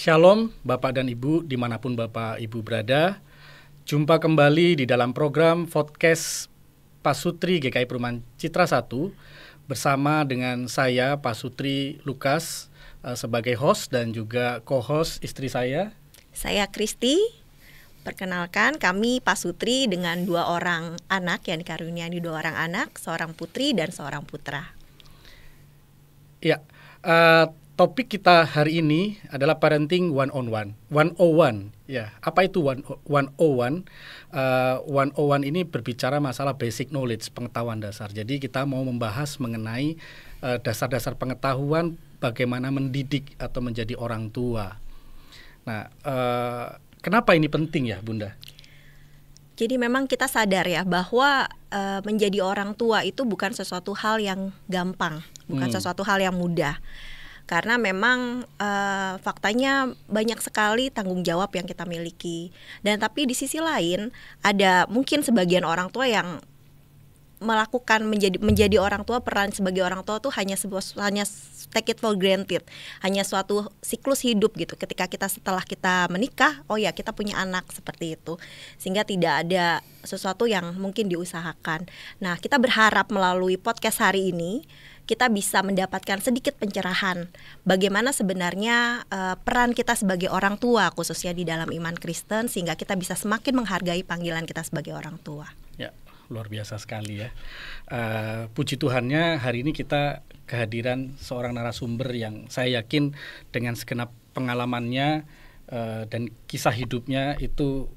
Shalom Bapak dan Ibu dimanapun Bapak Ibu berada. Jumpa kembali di dalam program podcast Pasutri GKI Perumahan Citra 1 bersama dengan saya Pasutri Lukas sebagai host dan juga co-host istri saya. Saya Kristi. Perkenalkan, kami Pasutri dengan 2 orang anak yang dikaruniai 2 orang anak, seorang putri dan seorang putra. Ya, topik kita hari ini adalah parenting 101. Ya, apa itu 101? 101 ini berbicara masalah basic knowledge, pengetahuan dasar. Jadi kita mau membahas mengenai dasar-dasar pengetahuan bagaimana mendidik atau menjadi orang tua. Nah, kenapa ini penting ya, Bunda? Jadi memang kita sadar ya bahwa menjadi orang tua itu bukan sesuatu hal yang gampang, bukan sesuatu hal yang mudah. Karena memang faktanya banyak sekali tanggung jawab yang kita miliki. Dan tapi di sisi lain ada mungkin sebagian orang tua yang melakukan menjadi orang tua, peran sebagai orang tua tuh hanya take it for granted, hanya suatu siklus hidup gitu. Ketika setelah kita menikah, oh ya kita punya anak seperti itu, sehingga tidak ada sesuatu yang mungkin diusahakan. Nah, kita berharap melalui podcast hari ini kita bisa mendapatkan sedikit pencerahan bagaimana sebenarnya peran kita sebagai orang tua, khususnya di dalam iman Kristen, sehingga kita bisa semakin menghargai panggilan kita sebagai orang tua. Ya, luar biasa sekali ya. Puji Tuhannya hari ini kita kehadiran seorang narasumber yang saya yakin dengan segenap pengalamannya dan kisah hidupnya itu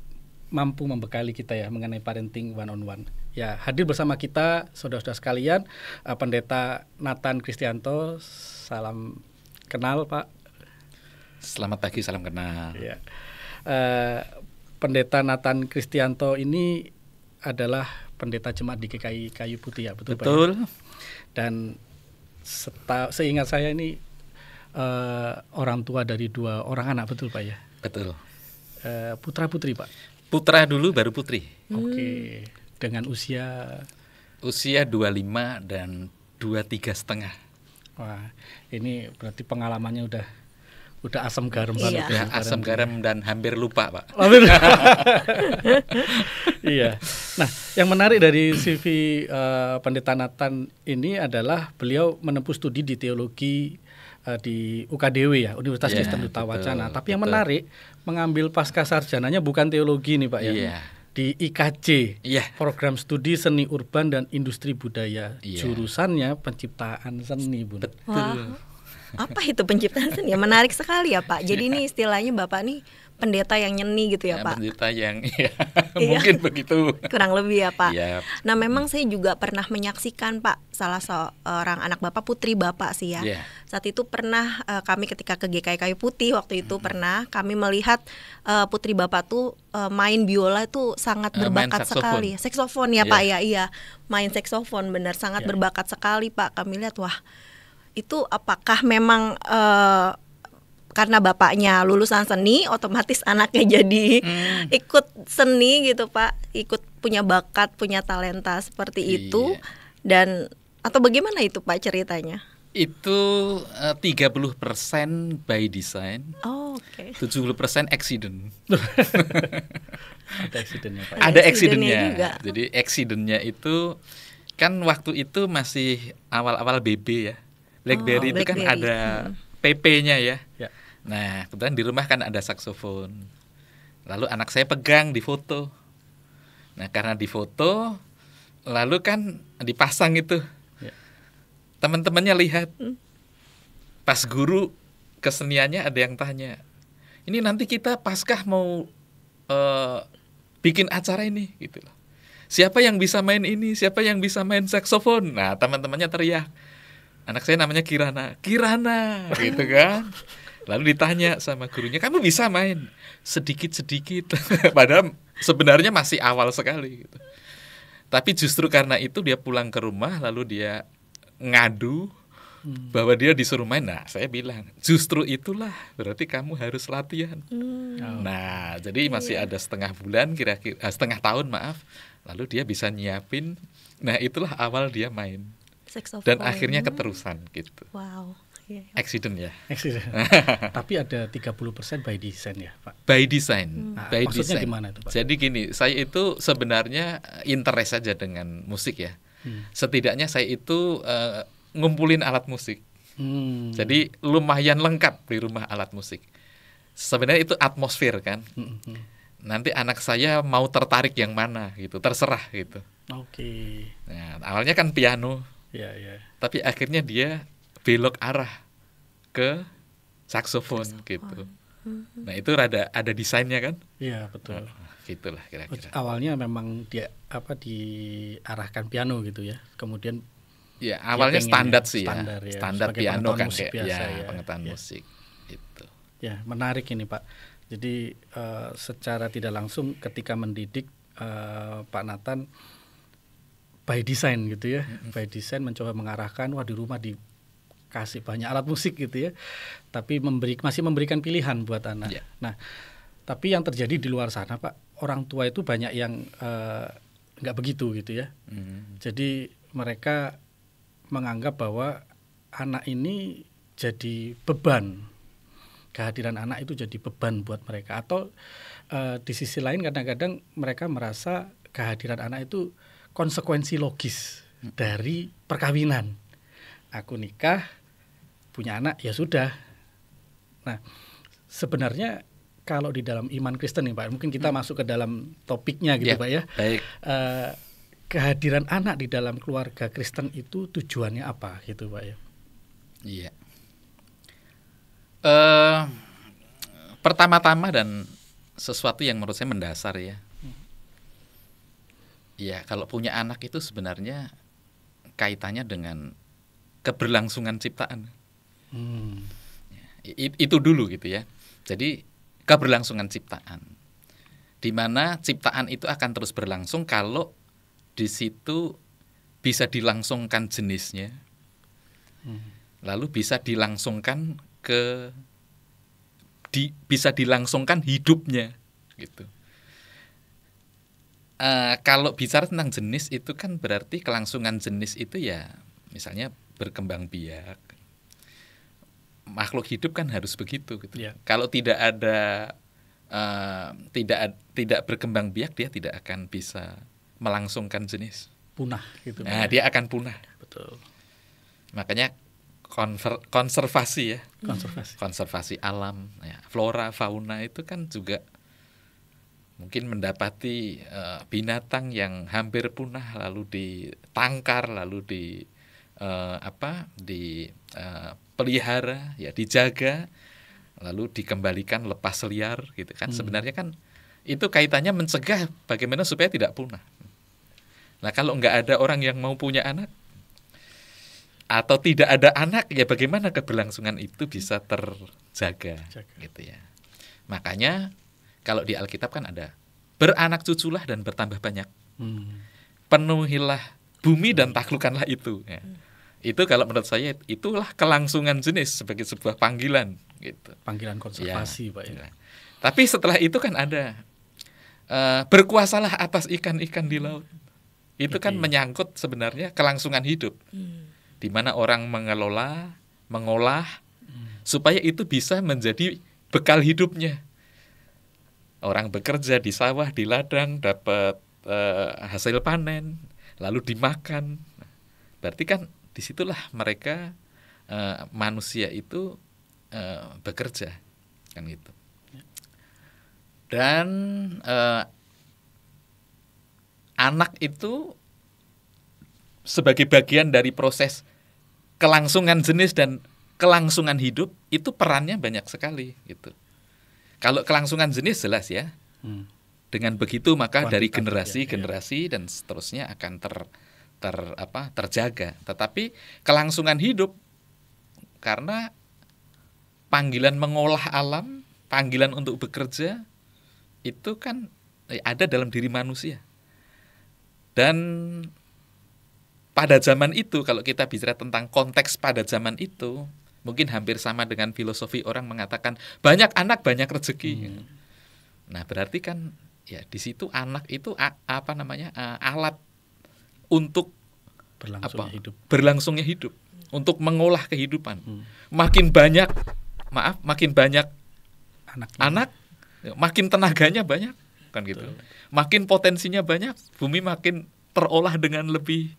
mampu membekali kita ya mengenai parenting 101. Ya, hadir bersama kita saudara-saudara sekalian, Pendeta Nathan Kristianto. Salam kenal, Pak. Selamat pagi, salam kenal. Ya. Pendeta Nathan Kristianto ini adalah pendeta jemaat di GKI Kayu Putih ya, betul Pak? Betul. Ya? Dan seingat saya ini orang tua dari 2 orang anak, betul Pak ya? Betul. Putra putri Pak? Putra dulu baru putri. Oke. Dengan usia 25 dan 23,5. Wah, ini berarti pengalamannya udah asam garam banget. Ya, asam garam dan hampir lupa, Pak. Iya. Nah, yang menarik dari CV Pendeta Nathan ini adalah beliau menempuh studi di teologi di UKDW ya, Universitas Kristen Duta Wacana. Tapi yang menarik, mengambil pasca sarjananya bukan teologi nih Pak ya. Iya. Di IKJ, Iya. Program Studi Seni Urban dan Industri Budaya. Iya. Jurusannya penciptaan seni, Bun. Betul. Wah, apa itu penciptaan seni? Ya, menarik sekali ya Pak. Jadi ini istilahnya Bapak nih pendeta yang nyeni gitu ya Pak. Pendeta yang mungkin begitu. Kurang lebih ya Pak. Yep. Nah, memang saya juga pernah menyaksikan Pak salah seorang anak Bapak, putri Bapak sih ya. Yeah. Saat itu pernah kami ketika ke GKI Kayu Putih waktu itu pernah kami melihat putri Bapak tuh main biola itu sangat berbakat sekali. Saksofon ya Pak ya, iya. Main saksofon benar sangat berbakat sekali Pak. Kami lihat wah, itu apakah memang karena bapaknya lulusan seni, otomatis anaknya jadi ikut seni gitu Pak, ikut punya bakat, punya talenta seperti itu. Dan atau bagaimana itu Pak ceritanya? Itu 30% by design. Oh, oke. 70% accident. Ada accidentnya Pak. Ada accidentnya. Jadi accidentnya itu kan waktu itu masih awal-awal BB ya. BlackBerry itu kan ada PP-nya ya. Nah, kebetulan di rumah kan ada saksofon. Lalu anak saya pegang di foto. Nah, karena di foto, lalu kan dipasang itu. Teman-temannya lihat. Pas guru keseniannya ada yang tanya, ini nanti kita Paskah mau bikin acara ini gitu loh. Siapa yang bisa main ini? Siapa yang bisa main saksofon? Nah, teman-temannya teriak. Anak saya namanya Kirana gitu kan. Lalu ditanya sama gurunya, kamu bisa main? Sedikit-sedikit. Padahal sebenarnya masih awal sekali gitu. Tapi justru karena itu dia pulang ke rumah, lalu dia ngadu bahwa dia disuruh main. Nah, saya bilang, justru itulah berarti kamu harus latihan. Nah, jadi masih ada setengah bulan, kira-kira setengah tahun maaf. Lalu dia bisa nyiapin. Nah, itulah awal dia main. Saxophone. Dan akhirnya keterusan gitu. Wow. accident ya. Accident. Tapi ada 30% by design ya, Pak. By design. Nah, by maksudnya design. gimana itu, Pak? Jadi gini, saya itu sebenarnya interest saja dengan musik ya. Setidaknya saya itu ngumpulin alat musik. Jadi lumayan lengkap di rumah alat musik. Sebenarnya itu atmosfer kan. Nanti anak saya mau tertarik yang mana gitu, terserah gitu. Oke. Nah, awalnya kan piano. Ya. Tapi akhirnya dia belok arah ke saksofon gitu. Nah, itu ada desainnya kan? Iya, betul. Gitulah kira-kira. Awalnya memang dia diarahkan piano gitu ya. Kemudian ya awalnya standar sih standar, ya. Ya. Standar piano kan kayak biasa, ya, pengetahuan musik itu. Ya, menarik ini, Pak. Jadi secara tidak langsung ketika mendidik Pak Nathan by design gitu ya. By design mencoba mengarahkan, wah di rumah dikasih banyak alat musik gitu ya. Tapi masih memberikan pilihan buat anak. Yeah. Nah, tapi yang terjadi di luar sana, Pak, orang tua itu banyak yang nggak begitu gitu ya. Jadi mereka menganggap bahwa anak ini jadi beban. Kehadiran anak itu jadi beban buat mereka. Atau di sisi lain kadang-kadang mereka merasa kehadiran anak itu konsekuensi logis dari perkawinan. Aku nikah, punya anak, ya sudah. Nah, sebenarnya kalau di dalam iman Kristen nih Pak, mungkin kita masuk ke dalam topiknya gitu Pak ya. Baik. Kehadiran anak di dalam keluarga Kristen itu tujuannya apa gitu Pak ya? Iya. Pertama-tama dan sesuatu yang menurut saya mendasar ya. Ya, kalau punya anak itu sebenarnya kaitannya dengan keberlangsungan ciptaan. Itu dulu gitu ya. Jadi keberlangsungan ciptaan, di mana ciptaan itu akan terus berlangsung kalau di situ bisa dilangsungkan jenisnya, lalu bisa dilangsungkan bisa dilangsungkan hidupnya, gitu. Kalau bicara tentang jenis itu kan berarti kelangsungan jenis itu ya, misalnya berkembang biak. Makhluk hidup kan harus begitu gitu. Yeah. Kalau tidak ada tidak berkembang biak, dia tidak akan bisa melangsungkan jenis. Punah gitu. Nah, dia akan punah. Betul. Makanya konservasi ya. Konservasi alam, ya, flora, fauna itu kan juga mungkin mendapati binatang yang hampir punah lalu ditangkar, lalu pelihara, ya dijaga, lalu dikembalikan lepas liar gitu kan. Sebenarnya kan itu kaitannya mencegah bagaimana supaya tidak punah. Nah, kalau nggak ada orang yang mau punya anak atau tidak ada anak, ya bagaimana keberlangsungan itu bisa terjaga gitu ya. Makanya kalau di Alkitab kan ada beranak cuculah dan bertambah banyak. Penuhilah bumi dan taklukkanlah itu. Ya. Itu kalau menurut saya itulah kelangsungan jenis sebagai sebuah panggilan gitu. Panggilan konservasi, ya, Pak ya. Tapi setelah itu kan ada berkuasalah atas ikan-ikan di laut. Itu kan menyangkut sebenarnya kelangsungan hidup. Di mana orang mengolah supaya itu bisa menjadi bekal hidupnya. Orang bekerja di sawah, di ladang, dapat hasil panen, lalu dimakan. Berarti kan disitulah mereka manusia itu bekerja, kan gitu. Dan anak itu sebagai bagian dari proses kelangsungan jenis dan kelangsungan hidup, itu perannya banyak sekali gitu. Kalau kelangsungan jenis jelas ya. Dengan begitu maka dari generasi dan seterusnya akan terjaga. Tetapi kelangsungan hidup karena panggilan mengolah alam, panggilan untuk bekerja itu kan ada dalam diri manusia. Dan pada zaman itu, kalau kita bicara tentang konteks pada zaman itu, mungkin hampir sama dengan filosofi orang mengatakan banyak anak banyak rezeki. Nah, berarti kan ya di situ anak itu alat untuk berlangsungnya hidup, untuk mengolah kehidupan. Makin banyak anak, makin tenaganya banyak, kan gitu. Makin potensinya banyak, bumi makin terolah dengan lebih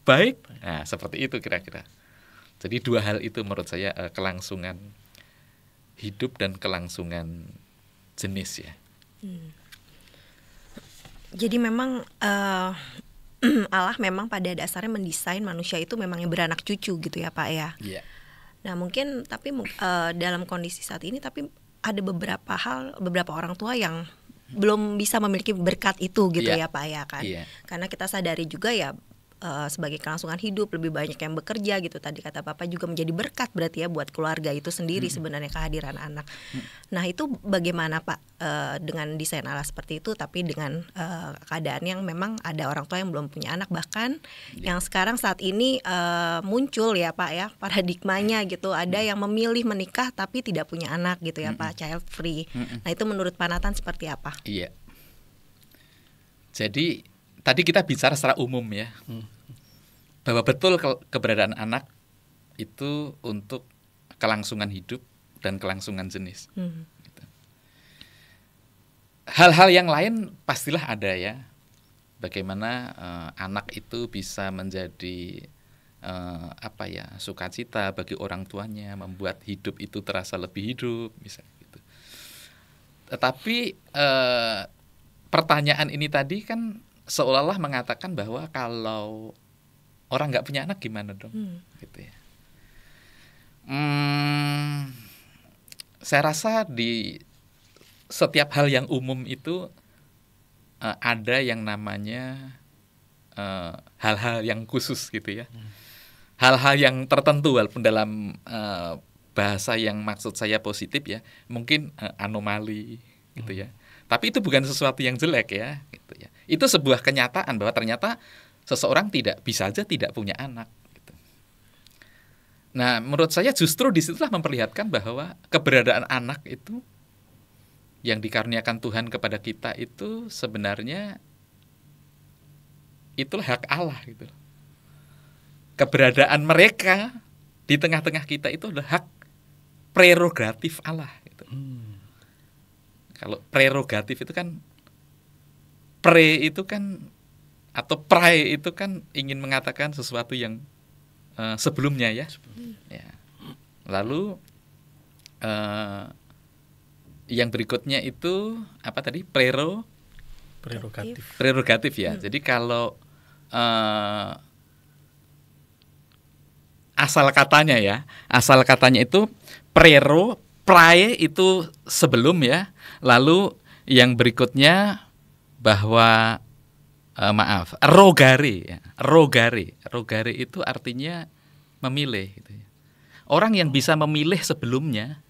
baik. Nah, seperti itu kira-kira. Jadi dua hal itu menurut saya, kelangsungan hidup dan kelangsungan jenis ya. Jadi memang Allah memang pada dasarnya mendesain manusia itu memang yang beranak cucu gitu ya Pak ya. Iya. Nah mungkin tapi dalam kondisi saat ini tapi ada beberapa orang tua yang belum bisa memiliki berkat itu gitu ya Pak ya kan. Karena kita sadari juga ya sebagai kelangsungan hidup lebih banyak yang bekerja gitu, tadi kata Bapak juga menjadi berkat berarti ya buat keluarga itu sendiri sebenarnya kehadiran anak. Nah itu bagaimana Pak dengan desain Allah seperti itu tapi dengan keadaan yang memang ada orang tua yang belum punya anak, bahkan yang sekarang saat ini muncul ya Pak ya paradigmanya gitu, ada yang memilih menikah tapi tidak punya anak gitu ya Pak, child free. Nah itu menurut Pak Nathan seperti apa? Iya. Jadi tadi kita bicara secara umum ya, bahwa betul keberadaan anak itu untuk kelangsungan hidup dan kelangsungan jenis. Gitu. Hal-hal yang lain pastilah ada ya, bagaimana anak itu bisa menjadi sukacita bagi orang tuanya, membuat hidup itu terasa lebih hidup, misalnya gitu. Tetapi pertanyaan ini tadi kan seolah-olah mengatakan bahwa kalau orang nggak punya anak gimana dong, gitu ya. Saya rasa di setiap hal yang umum itu ada yang namanya hal-hal yang khusus gitu ya, hal-hal yang tertentu walaupun dalam bahasa yang maksud saya positif ya, mungkin anomali gitu ya. Tapi itu bukan sesuatu yang jelek ya, gitu ya. Itu sebuah kenyataan bahwa ternyata seseorang bisa aja tidak punya anak. Gitu. Nah, menurut saya justru disitulah memperlihatkan bahwa keberadaan anak itu yang dikaruniakan Tuhan kepada kita itu sebenarnya itulah hak Allah gitu. Keberadaan mereka di tengah-tengah kita itu adalah hak prerogatif Allah. Gitu. Kalau prerogatif itu kan itu kan atau prae itu kan ingin mengatakan sesuatu yang sebelumnya ya. Ya. Lalu yang berikutnya itu apa tadi? Prerogatif ya. Jadi kalau asal katanya itu prae itu sebelum ya. Lalu yang berikutnya bahwa rogare itu artinya memilih gitu ya. Orang yang bisa memilih sebelumnya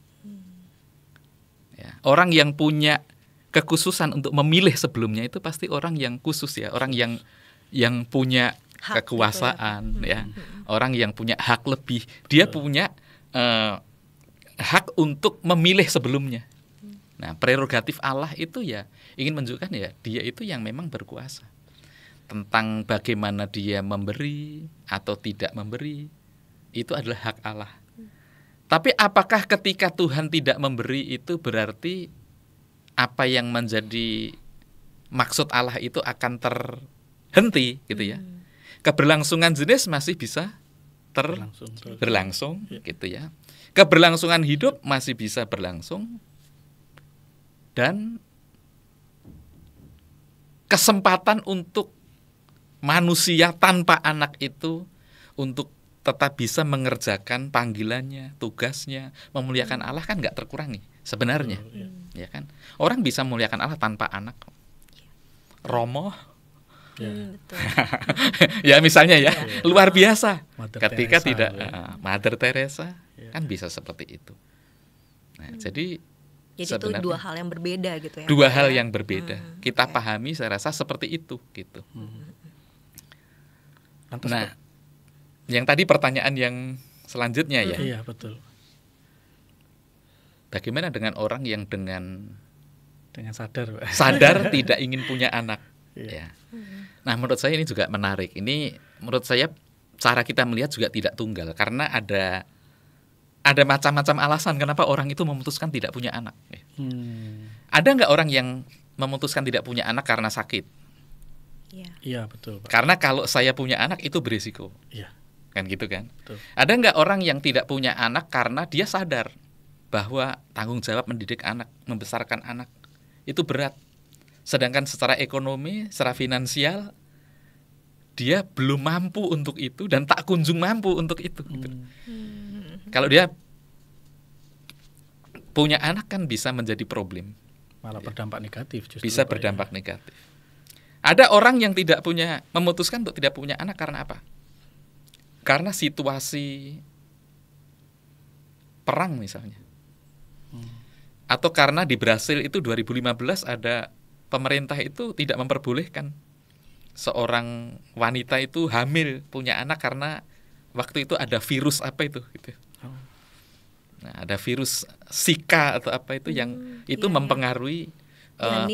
ya, orang yang punya kekhususan untuk memilih sebelumnya itu pasti orang yang khusus ya, orang yang punya hak kekuasaan gitu ya. Orang yang punya hak lebih, dia punya hak untuk memilih sebelumnya. Nah, prerogatif Allah itu ya ingin menunjukkan ya dia itu yang memang berkuasa. Tentang bagaimana dia memberi atau tidak memberi, itu adalah hak Allah. Tapi apakah ketika Tuhan tidak memberi itu berarti apa yang menjadi maksud Allah itu akan terhenti gitu ya? Keberlangsungan jenis masih bisa berlangsung gitu ya. Keberlangsungan hidup masih bisa berlangsung. Dan kesempatan untuk manusia tanpa anak itu untuk tetap bisa mengerjakan panggilannya, tugasnya, memuliakan Allah kan nggak terkurangi sebenarnya, ya kan? Orang bisa memuliakan Allah tanpa anak. Romo, betul. ya misalnya ya, luar biasa. Ketika Teresa, tidak Mother Teresa kan bisa seperti itu. Nah, jadi itu dua hal yang berbeda gitu ya. Dua hal yang berbeda. Kita pahami saya rasa seperti itu gitu. Nah, yang tadi pertanyaan yang selanjutnya ya. Iya, betul. Bagaimana dengan orang yang dengan sadar tidak ingin punya anak ya. Nah, menurut saya ini juga menarik. Ini menurut saya cara kita melihat juga tidak tunggal, karena ada macam-macam alasan kenapa orang itu memutuskan tidak punya anak. Ada nggak orang yang memutuskan tidak punya anak karena sakit? Iya, betul, Pak. Karena kalau saya punya anak itu berisiko. Iya. Kan gitu kan? Betul. Ada nggak orang yang tidak punya anak karena dia sadar bahwa tanggung jawab mendidik anak, membesarkan anak itu berat. Sedangkan secara ekonomi, secara finansial dia belum mampu untuk itu dan tak kunjung mampu untuk itu. Gitu. Kalau dia punya anak kan bisa menjadi problem. Malah berdampak negatif justru. Bisa berdampak negatif. Ada orang yang memutuskan untuk tidak punya anak karena apa? Karena situasi perang misalnya. Atau karena di Brasil itu 2015 ada pemerintah itu tidak memperbolehkan seorang wanita itu hamil punya anak karena waktu itu ada virus apa itu gitu. Nah, ada virus Zika atau apa itu yang itu mempengaruhi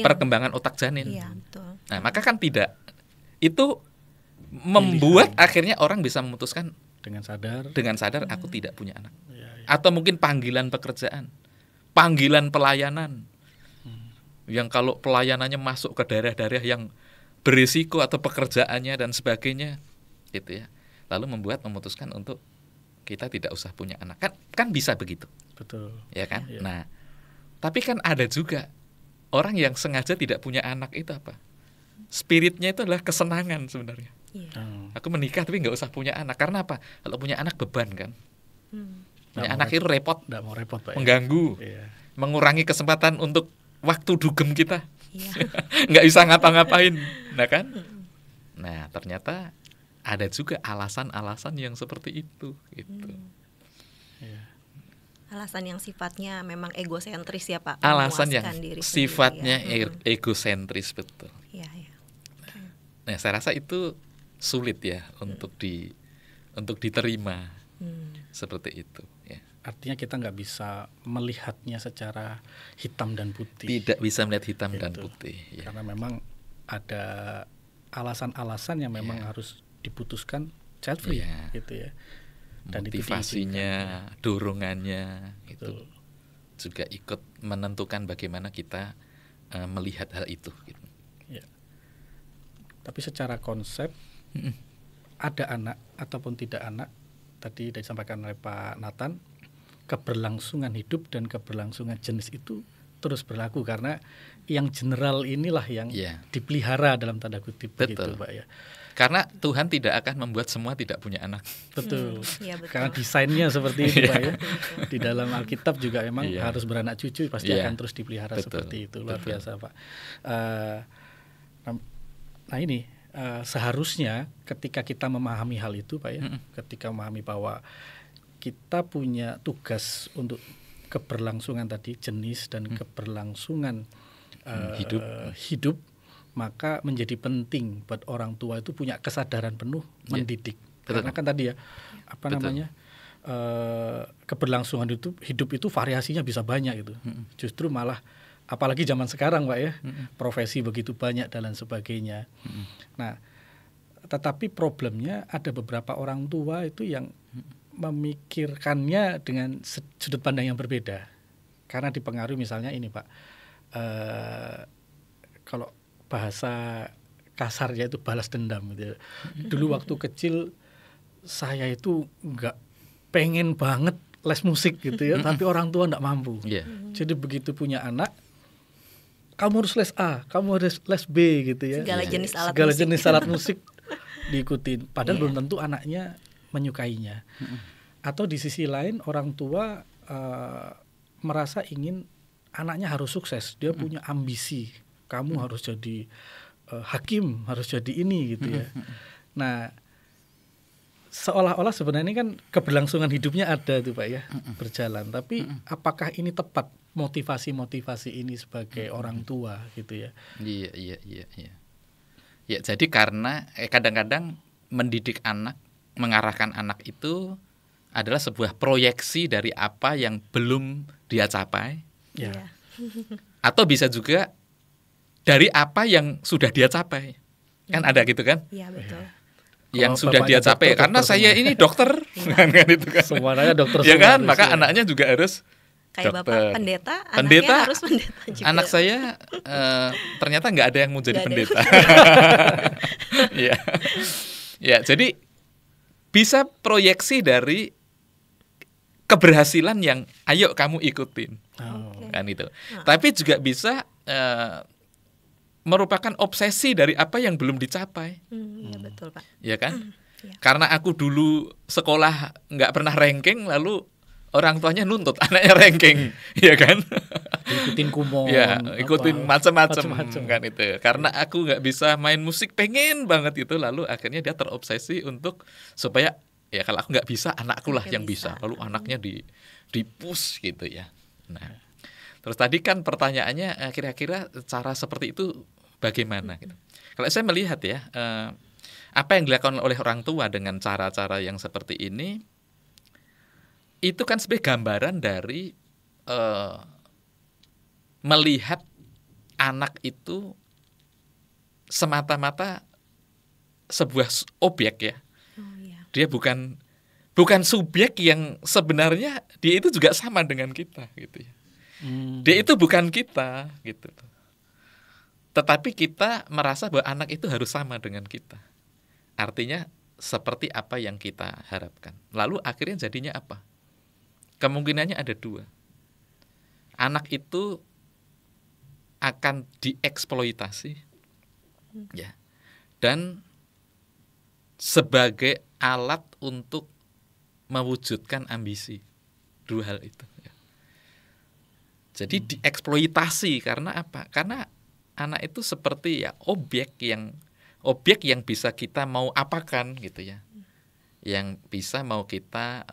perkembangan otak janin. Iya, betul. Nah, maka kan tidak. Itu membuat akhirnya orang bisa memutuskan dengan sadar aku tidak punya anak. Ya. Atau mungkin panggilan pekerjaan, panggilan pelayanan. Yang kalau pelayanannya masuk ke daerah-daerah yang berisiko atau pekerjaannya dan sebagainya gitu ya. Lalu memutuskan untuk kita tidak usah punya anak. Kan bisa begitu. Betul. Ya kan? Ya. Nah, tapi kan ada juga orang yang sengaja tidak punya anak itu apa? Spiritnya itu adalah kesenangan sebenarnya. Aku menikah tapi nggak usah punya anak. Karena apa? Kalau punya anak beban kan. Punya anak itu repot. Nggak mau repot, Pak. Mengganggu. Ya. Mengurangi kesempatan untuk waktu dugem kita. Nggak bisa ngapa-ngapain. Nah kan? Nah ternyata ada juga alasan-alasan yang seperti itu gitu. Alasan yang sifatnya memang egosentris ya Pak. Alasan yang diri sifatnya sendiri, egosentris, betul. Iya. Nah, saya rasa itu sulit ya untuk diterima seperti itu. Ya. Artinya kita nggak bisa melihatnya secara hitam dan putih. Tidak bisa melihat hitam dan putih. Ya. Karena memang ada alasan-alasan yang memang harus diputuskan child free, gitu ya. Dan motivasinya, dorongannya itu Betul. juga ikut menentukan bagaimana kita melihat hal itu. Gitu. Ya. Tapi secara konsep ada anak ataupun tidak anak, tadi disampaikan oleh Pak Nathan, keberlangsungan hidup dan keberlangsungan jenis itu terus berlaku karena yang general inilah yang dipelihara dalam tanda kutip. Begitu, Pak ya. Karena Tuhan tidak akan membuat semua tidak punya anak. Betul. Ya, betul. Karena desainnya seperti itu, Pak ya. Di dalam Alkitab juga memang harus beranak cucu pasti akan terus dipelihara seperti itu. Luar biasa, Pak. Nah ini seharusnya ketika kita memahami hal itu, Pak ya, ketika memahami bahwa kita punya tugas untuk keberlangsungan tadi jenis dan keberlangsungan hidup, maka menjadi penting buat orang tua itu punya kesadaran penuh mendidik. Karena kan tadi ya keberlangsungan hidup itu variasinya bisa banyak gitu. Justru malah apalagi zaman sekarang, Pak ya, profesi begitu banyak dan lain sebagainya. Nah, tetapi problemnya ada beberapa orang tua itu yang memikirkannya dengan sudut pandang yang berbeda. Karena dipengaruhi misalnya ini, Pak, kalau bahasa kasarnya itu balas dendam gitu. Dulu waktu kecil saya itu nggak pengen banget les musik gitu ya, tapi orang tua nggak mampu. Jadi begitu punya anak, kamu harus les A, kamu harus les B gitu ya. Segala jenis alat musik diikutin. Padahal belum tentu anaknya menyukainya. Atau di sisi lain orang tua merasa ingin anaknya harus sukses, dia punya ambisi. Kamu harus jadi hakim, harus jadi ini gitu ya. Nah, seolah-olah sebenarnya kan keberlangsungan hidupnya ada tuh, Pak ya, berjalan. Tapi apakah ini tepat motivasi-motivasi ini sebagai orang tua gitu ya? Iya. Ya, jadi karena kadang-kadang mendidik anak, mengarahkan anak itu adalah sebuah proyeksi dari apa yang belum dia capai. Ya. Atau bisa juga dari apa yang sudah dia capai. Kan ada gitu kan? Iya, betul. yang Kalau sudah dia bapaknya capai. dokter, Karena dokter saya semua. ini dokter, kan itu kan. Semuanya dokter Ya semua kan, harus maka ya. anaknya juga harus Kayak dokter. bapak pendeta, Pendeta, anaknya harus pendeta juga. anak saya ternyata nggak ada yang mau jadi Nggak ada pendeta. Ya, ya, jadi bisa proyeksi dari keberhasilan yang ayo kamu ikutin, Oke. kan itu. Tapi juga bisa merupakan obsesi dari apa yang belum dicapai, Iya betul Pak. ya kan? Iya. Karena aku dulu sekolah nggak pernah ranking, lalu orang tuanya nuntut anaknya ranking, ya kan? Ikutin kumon, Ya, ikutin macam-macam macam-macam. kan itu. Karena aku nggak bisa main musik, pengen banget itu, lalu akhirnya dia terobsesi untuk supaya ya kalau aku nggak bisa, anakku lah Anaknya yang bisa. bisa. Lalu anaknya di push gitu ya. Nah, terus tadi kan pertanyaannya kira-kira cara seperti itu bagaimana? Gitu. Kalau saya melihat ya, apa yang dilakukan oleh orang tua dengan cara-cara yang seperti ini, itu kan sebagai gambaran dari melihat anak itu semata-mata sebuah objek ya. Oh iya. Dia bukan subjek yang sebenarnya dia itu juga sama dengan kita gitu ya. Dia itu bukan kita gitu. Tetapi kita merasa bahwa anak itu harus sama dengan kita. Artinya seperti apa yang kita harapkan. Lalu akhirnya jadinya apa? Kemungkinannya ada dua. Anak itu akan dieksploitasi, ya, dan sebagai alat untuk mewujudkan ambisi. Dua hal itu. Ya. Jadi dieksploitasi karena apa? Karena anak itu seperti ya objek yang bisa kita mau apakan gitu ya. Yang bisa mau kita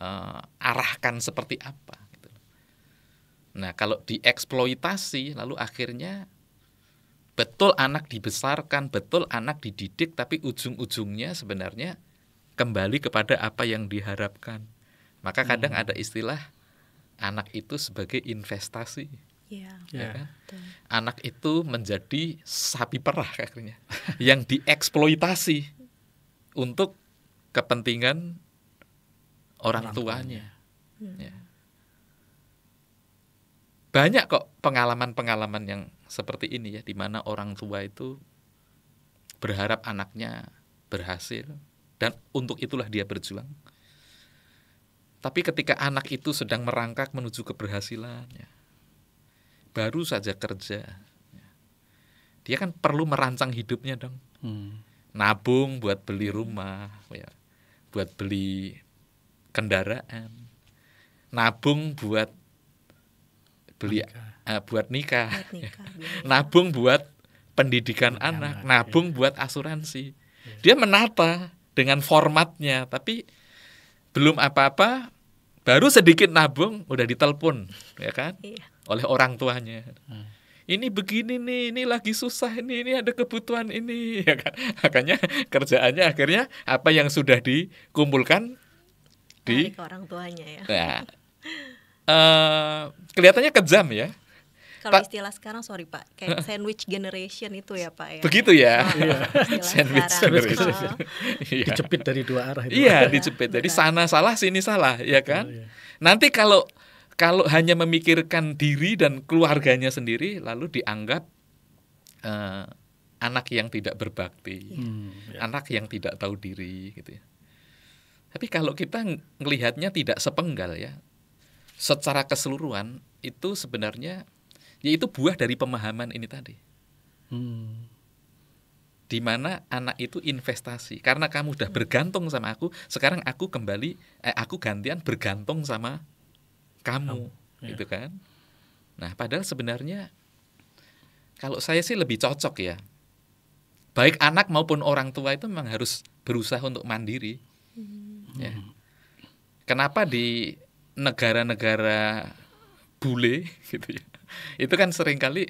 arahkan seperti apa gitu. Nah, kalau dieksploitasi lalu akhirnya betul anak dibesarkan, betul anak dididik, tapi ujung-ujungnya sebenarnya kembali kepada apa yang diharapkan. Maka kadang ada istilah anak itu sebagai investasi. Iya. Ya kan? Betul. Anak itu menjadi sapi perah akhirnya yang dieksploitasi untuk kepentingan orang tuanya. Ya. Banyak kok pengalaman-pengalaman yang seperti ini ya, di mana orang tua itu berharap anaknya berhasil dan untuk itulah dia berjuang. Tapi ketika anak itu sedang merangkak menuju keberhasilan, ya, baru saja kerja, ya, dia kan perlu merancang hidupnya dong. Nabung buat beli rumah, ya, buat beli kendaraan, nabung buat beli buat nikah, Buat nikah, biaya. nabung buat pendidikan anak, nabung buat asuransi. Dia menata dengan formatnya, tapi belum apa-apa, baru sedikit nabung udah ditelepon, ya kan, Iya. oleh orang tuanya. Ini begini nih, ini lagi susah ini ada kebutuhan ini, ya kan. Makanya kerjaannya akhirnya apa yang sudah dikumpulkan Balik ke orang tuanya ya. Nah, kelihatannya kejam ya. Kalau istilah sekarang, sorry Pak, kayak sandwich generation itu ya Pak ya. Begitu ya. Istilah Sandwich sekarang. generation. Iya. Dijepit dari dua arah itu. Iya, dijepit. Jadi sana salah, sini salah, ya kan? Iya. Nanti kalau hanya memikirkan diri dan keluarganya sendiri, lalu dianggap anak yang tidak berbakti, anak yang tidak tahu diri, gitu ya. Tapi kalau kita ngelihatnya tidak sepenggal ya, secara keseluruhan itu sebenarnya yaitu buah dari pemahaman ini tadi. Di mana anak itu investasi. Karena kamu udah bergantung sama aku, sekarang aku gantian bergantung sama kamu, gitu kan. Nah, padahal sebenarnya kalau saya sih lebih cocok ya. Baik anak maupun orang tua itu memang harus berusaha untuk mandiri. Ya. Kenapa di negara-negara bule gitu ya, itu kan seringkali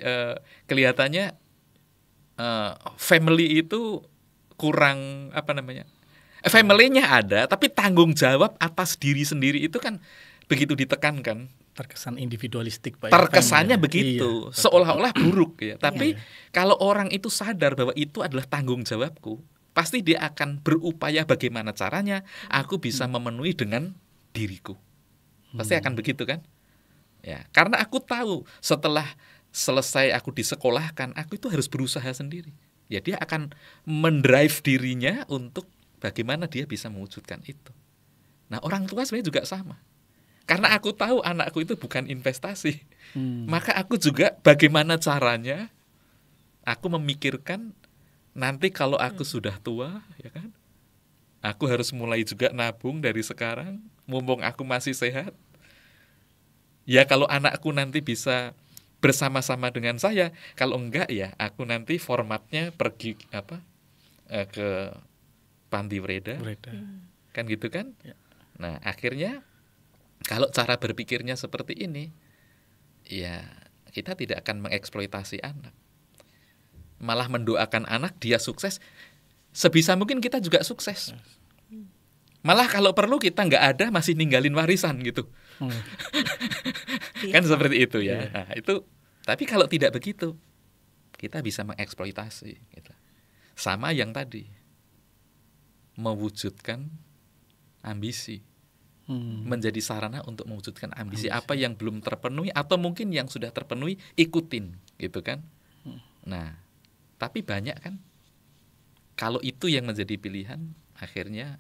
kelihatannya family itu kurang family-nya ada, tapi tanggung jawab atas diri sendiri itu kan begitu ditekankan. Terkesan individualistik Pak. Terkesannya Iya, begitu, seolah-olah buruk ya. Tapi kalau orang itu sadar bahwa itu adalah tanggung jawabku, pasti dia akan berupaya bagaimana caranya aku bisa memenuhi dengan diriku. Pasti akan begitu kan? Ya, karena aku tahu setelah selesai aku disekolahkan, aku itu harus berusaha sendiri. Ya, dia akan mendrive dirinya untuk bagaimana dia bisa mewujudkan itu. Nah, orang tua sebenarnya juga sama. Karena aku tahu anakku itu bukan investasi. Maka aku juga bagaimana caranya aku memikirkan nanti kalau aku sudah tua, ya kan? Aku harus mulai juga nabung dari sekarang, mumpung aku masih sehat. Ya kalau anakku nanti bisa bersama-sama dengan saya, kalau enggak ya aku nanti formatnya pergi ke panti Breda. Kan gitu kan? Ya. Nah, akhirnya kalau cara berpikirnya seperti ini, ya kita tidak akan mengeksploitasi anak. Malah mendoakan anak dia sukses, sebisa mungkin kita juga sukses. Malah kalau perlu kita nggak ada masih ninggalin warisan gitu. Kan seperti itu ya. Nah, itu. Tapi kalau tidak begitu, kita bisa mengeksploitasi. Gitu. Sama yang tadi, mewujudkan ambisi, menjadi sarana untuk mewujudkan ambisi apa yang belum terpenuhi atau mungkin yang sudah terpenuhi ikutin, gitu kan? Nah. Tapi banyak kan, kalau itu yang menjadi pilihan, akhirnya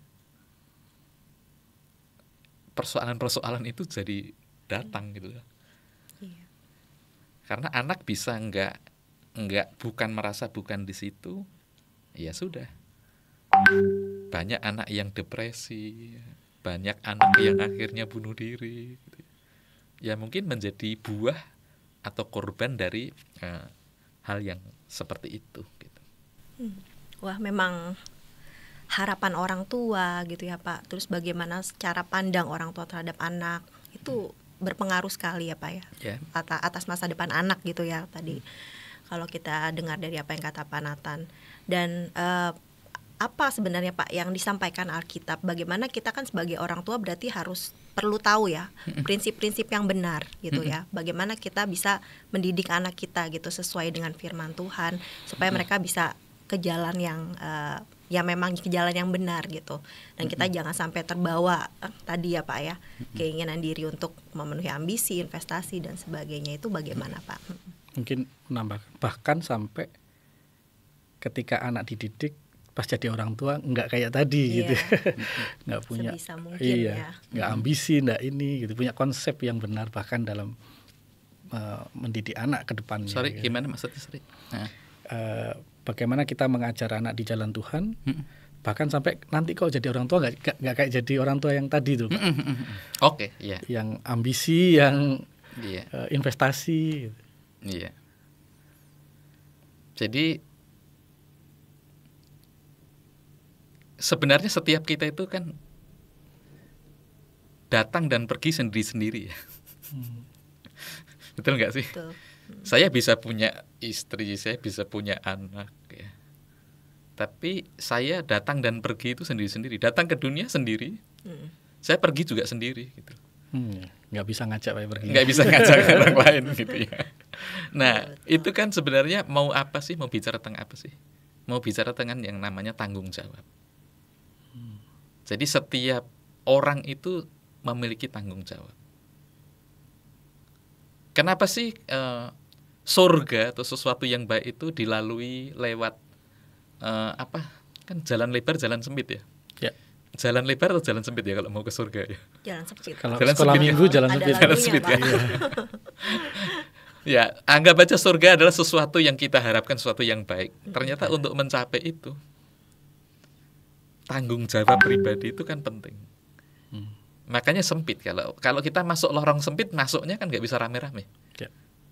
persoalan-persoalan itu jadi datang gitu. Iya. Karena anak bisa enggak bukan merasa bukan di situ, ya sudah. Banyak anak yang depresi, banyak anak yang akhirnya bunuh diri. Ya mungkin menjadi buah atau korban dari hal yang seperti itu gitu. Wah, memang harapan orang tua gitu ya Pak. Terus bagaimana cara pandang orang tua terhadap anak itu berpengaruh sekali ya Pak ya. Yeah. Atas masa depan anak gitu ya tadi. Kalau kita dengar dari apa yang kata Pak Nathan. Dan apa sebenarnya Pak yang disampaikan Alkitab? Bagaimana kita kan sebagai orang tua berarti harus perlu tahu ya prinsip-prinsip yang benar gitu ya. Bagaimana kita bisa mendidik anak kita gitu sesuai dengan firman Tuhan supaya mereka bisa ke jalan yang ya memang ke jalan yang benar gitu. Dan kita jangan sampai terbawa tadi ya Pak ya, keinginan diri untuk memenuhi ambisi, investasi dan sebagainya. Itu bagaimana Pak? Mungkin menambah bahkan sampai ketika anak dididik pas jadi orang tua nggak kayak tadi gitu, nggak punya nggak ambisi, nggak ini gitu, punya konsep yang benar bahkan dalam mendidik anak ke depannya. Gitu. Gimana maksudnya? Bagaimana kita mengajar anak di jalan Tuhan, bahkan sampai nanti kok jadi orang tua nggak kayak jadi orang tua yang tadi tuh, Oke, iya. Yang ambisi, yang investasi. Iya. Jadi sebenarnya setiap kita itu kan datang dan pergi sendiri-sendiri ya. Betul nggak sih? Betul. Saya bisa punya istri, saya bisa punya anak ya. Tapi saya datang dan pergi itu sendiri-sendiri. Datang ke dunia sendiri, saya pergi juga sendiri gitu. Nggak bisa ngajak pergi. Nggak bisa ngajak orang lain gitu ya. Nah, itu kan sebenarnya mau apa sih? Mau bicara tentang apa sih? Mau bicara tentang yang namanya tanggung jawab. Jadi setiap orang itu memiliki tanggung jawab. Kenapa sih surga atau sesuatu yang baik itu dilalui lewat kan jalan lebar, jalan sempit ya? Ya. Jalan lebar atau jalan sempit ya kalau mau ke surga ya? Jalan sempit. Kalau jalan sekolah minggu jalan sempit. Jalan sempit ya. Ya, anggap aja surga adalah sesuatu yang kita harapkan, sesuatu yang baik. Ternyata untuk mencapai itu tanggung jawab pribadi itu kan penting. Makanya sempit. Kalau kita masuk lorong sempit, masuknya kan nggak bisa rame-rame,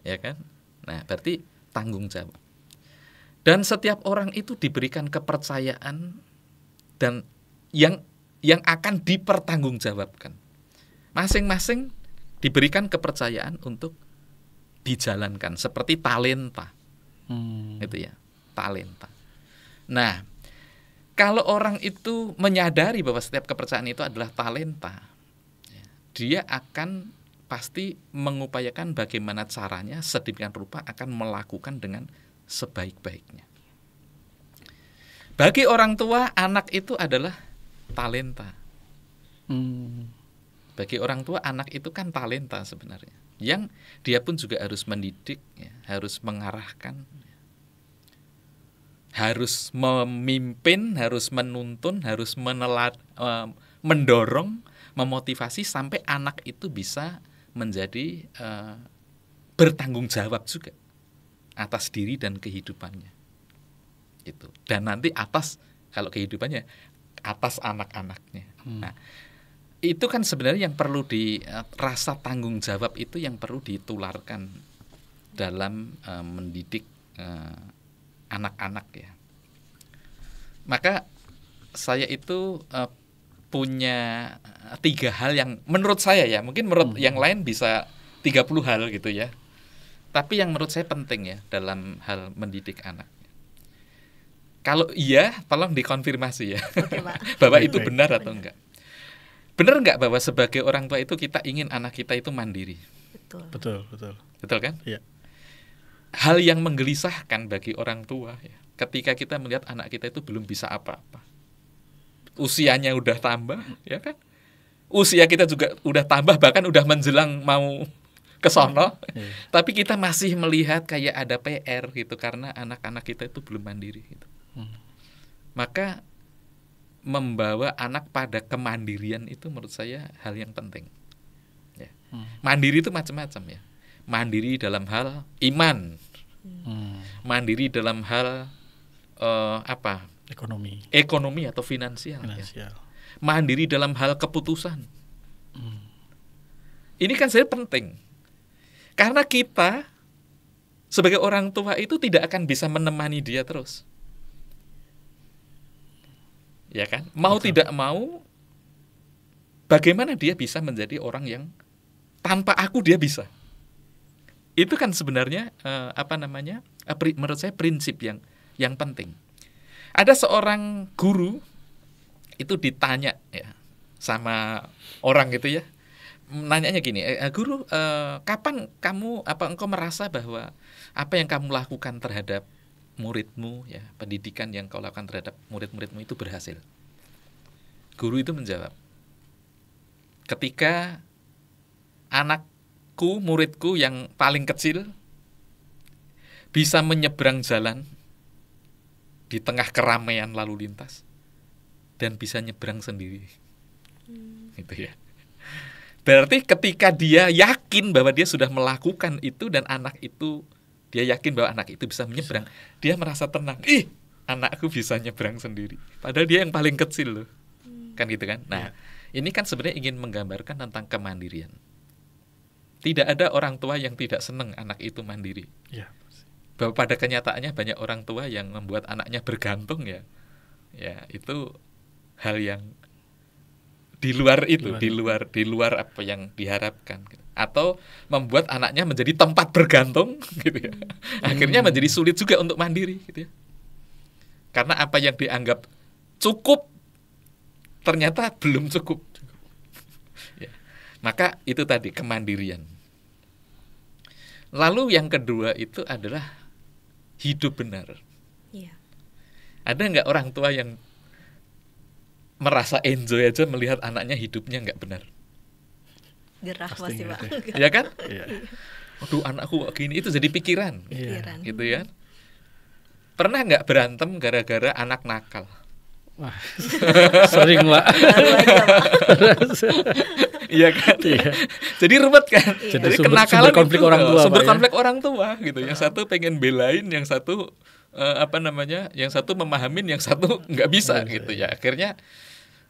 ya kan? Nah, berarti tanggung jawab. Dan setiap orang itu diberikan kepercayaan dan yang akan dipertanggungjawabkan. Masing-masing diberikan kepercayaan untuk dijalankan seperti talenta, gitu ya, talenta. Nah, kalau orang itu menyadari bahwa setiap kepercayaan itu adalah talenta, dia akan pasti mengupayakan bagaimana caranya sedemikian rupa akan melakukan dengan sebaik-baiknya. Bagi orang tua, anak itu adalah talenta. Bagi orang tua, anak itu kan talenta sebenarnya, yang dia pun juga harus mendidik, ya, harus mengarahkan, harus memimpin, harus menuntun, harus mendorong, memotivasi sampai anak itu bisa menjadi bertanggung jawab juga atas diri dan kehidupannya. Itu. Dan nanti atas, kalau kehidupannya, atas anak-anaknya. Nah, itu kan sebenarnya yang perlu rasa tanggung jawab itu yang perlu ditularkan dalam mendidik anak-anak ya. Maka saya itu punya 3 hal yang menurut saya ya, mungkin menurut yang lain bisa 30 hal gitu ya. Tapi yang menurut saya penting ya dalam hal mendidik anak. Kalau iya, tolong dikonfirmasi ya. Oke, Pak. Bahwa itu benar atau enggak. Benar enggak bahwa sebagai orang tua itu kita ingin anak kita itu mandiri? Betul. Betul kan? Iya. Hal yang menggelisahkan bagi orang tua ya, ketika kita melihat anak kita itu belum bisa apa-apa. Usianya udah tambah, ya kan? Usia kita juga udah tambah, bahkan udah menjelang mau ke sono. Tapi kita masih melihat kayak ada PR gitu karena anak-anak kita itu belum mandiri gitu. Maka membawa anak pada kemandirian itu menurut saya hal yang penting ya. Mandiri itu macam-macam ya. Mandiri dalam hal iman, mandiri dalam hal ekonomi atau finansial. Ya. Mandiri dalam hal keputusan. Ini kan saya penting karena kita sebagai orang tua itu tidak akan bisa menemani dia terus. Ya kan? Mau Betul. Tidak mau, bagaimana dia bisa menjadi orang yang tanpa aku dia bisa? Itu kan sebenarnya menurut saya prinsip yang penting. Ada seorang guru itu ditanya ya sama orang gitu ya, nanyanya gini, guru, kapan engkau merasa bahwa apa yang kamu lakukan terhadap muridmu ya, pendidikan yang kau lakukan terhadap murid-muridmu itu berhasil? Guru itu menjawab, ketika anakku, muridku yang paling kecil bisa menyeberang jalan di tengah keramaian lalu lintas dan bisa nyeberang sendiri. Gitu ya. Berarti ketika dia yakin bahwa dia sudah melakukan itu dan anak itu, dia yakin bahwa anak itu bisa menyeberang, dia merasa tenang. Anakku bisa nyeberang sendiri. Padahal dia yang paling kecil loh. Kan gitu kan? Nah, ini kan sebenarnya ingin menggambarkan tentang kemandirian. Tidak ada orang tua yang tidak senang anak itu mandiri. Ya. Bahwa pada kenyataannya banyak orang tua yang membuat anaknya bergantung ya. Ya, itu hal yang di luar itu, di luar apa yang diharapkan. Atau membuat anaknya menjadi tempat bergantung gitu ya. Akhirnya menjadi sulit juga untuk mandiri gitu ya. Karena apa yang dianggap cukup ternyata belum cukup. Ya. Maka itu tadi kemandirian. Lalu yang kedua itu adalah hidup benar. Ya. Ada nggak orang tua yang merasa enjoy aja melihat anaknya hidupnya nggak benar? Gerah pasti Pak. Ya kan? Iya. Aduh, anakku gini, itu jadi pikiran. Gitu ya. Pernah nggak berantem gara-gara anak nakal? Wah, sering Pak. Iya kan? Iya. Jadi ruwet kan? Iya. Jadi kenakalan sumber konflik orang tua. Sumber konflik orang tua gitu. Yang satu pengen belain, yang satu yang satu memahamin, yang satu nggak bisa gitu ya. Akhirnya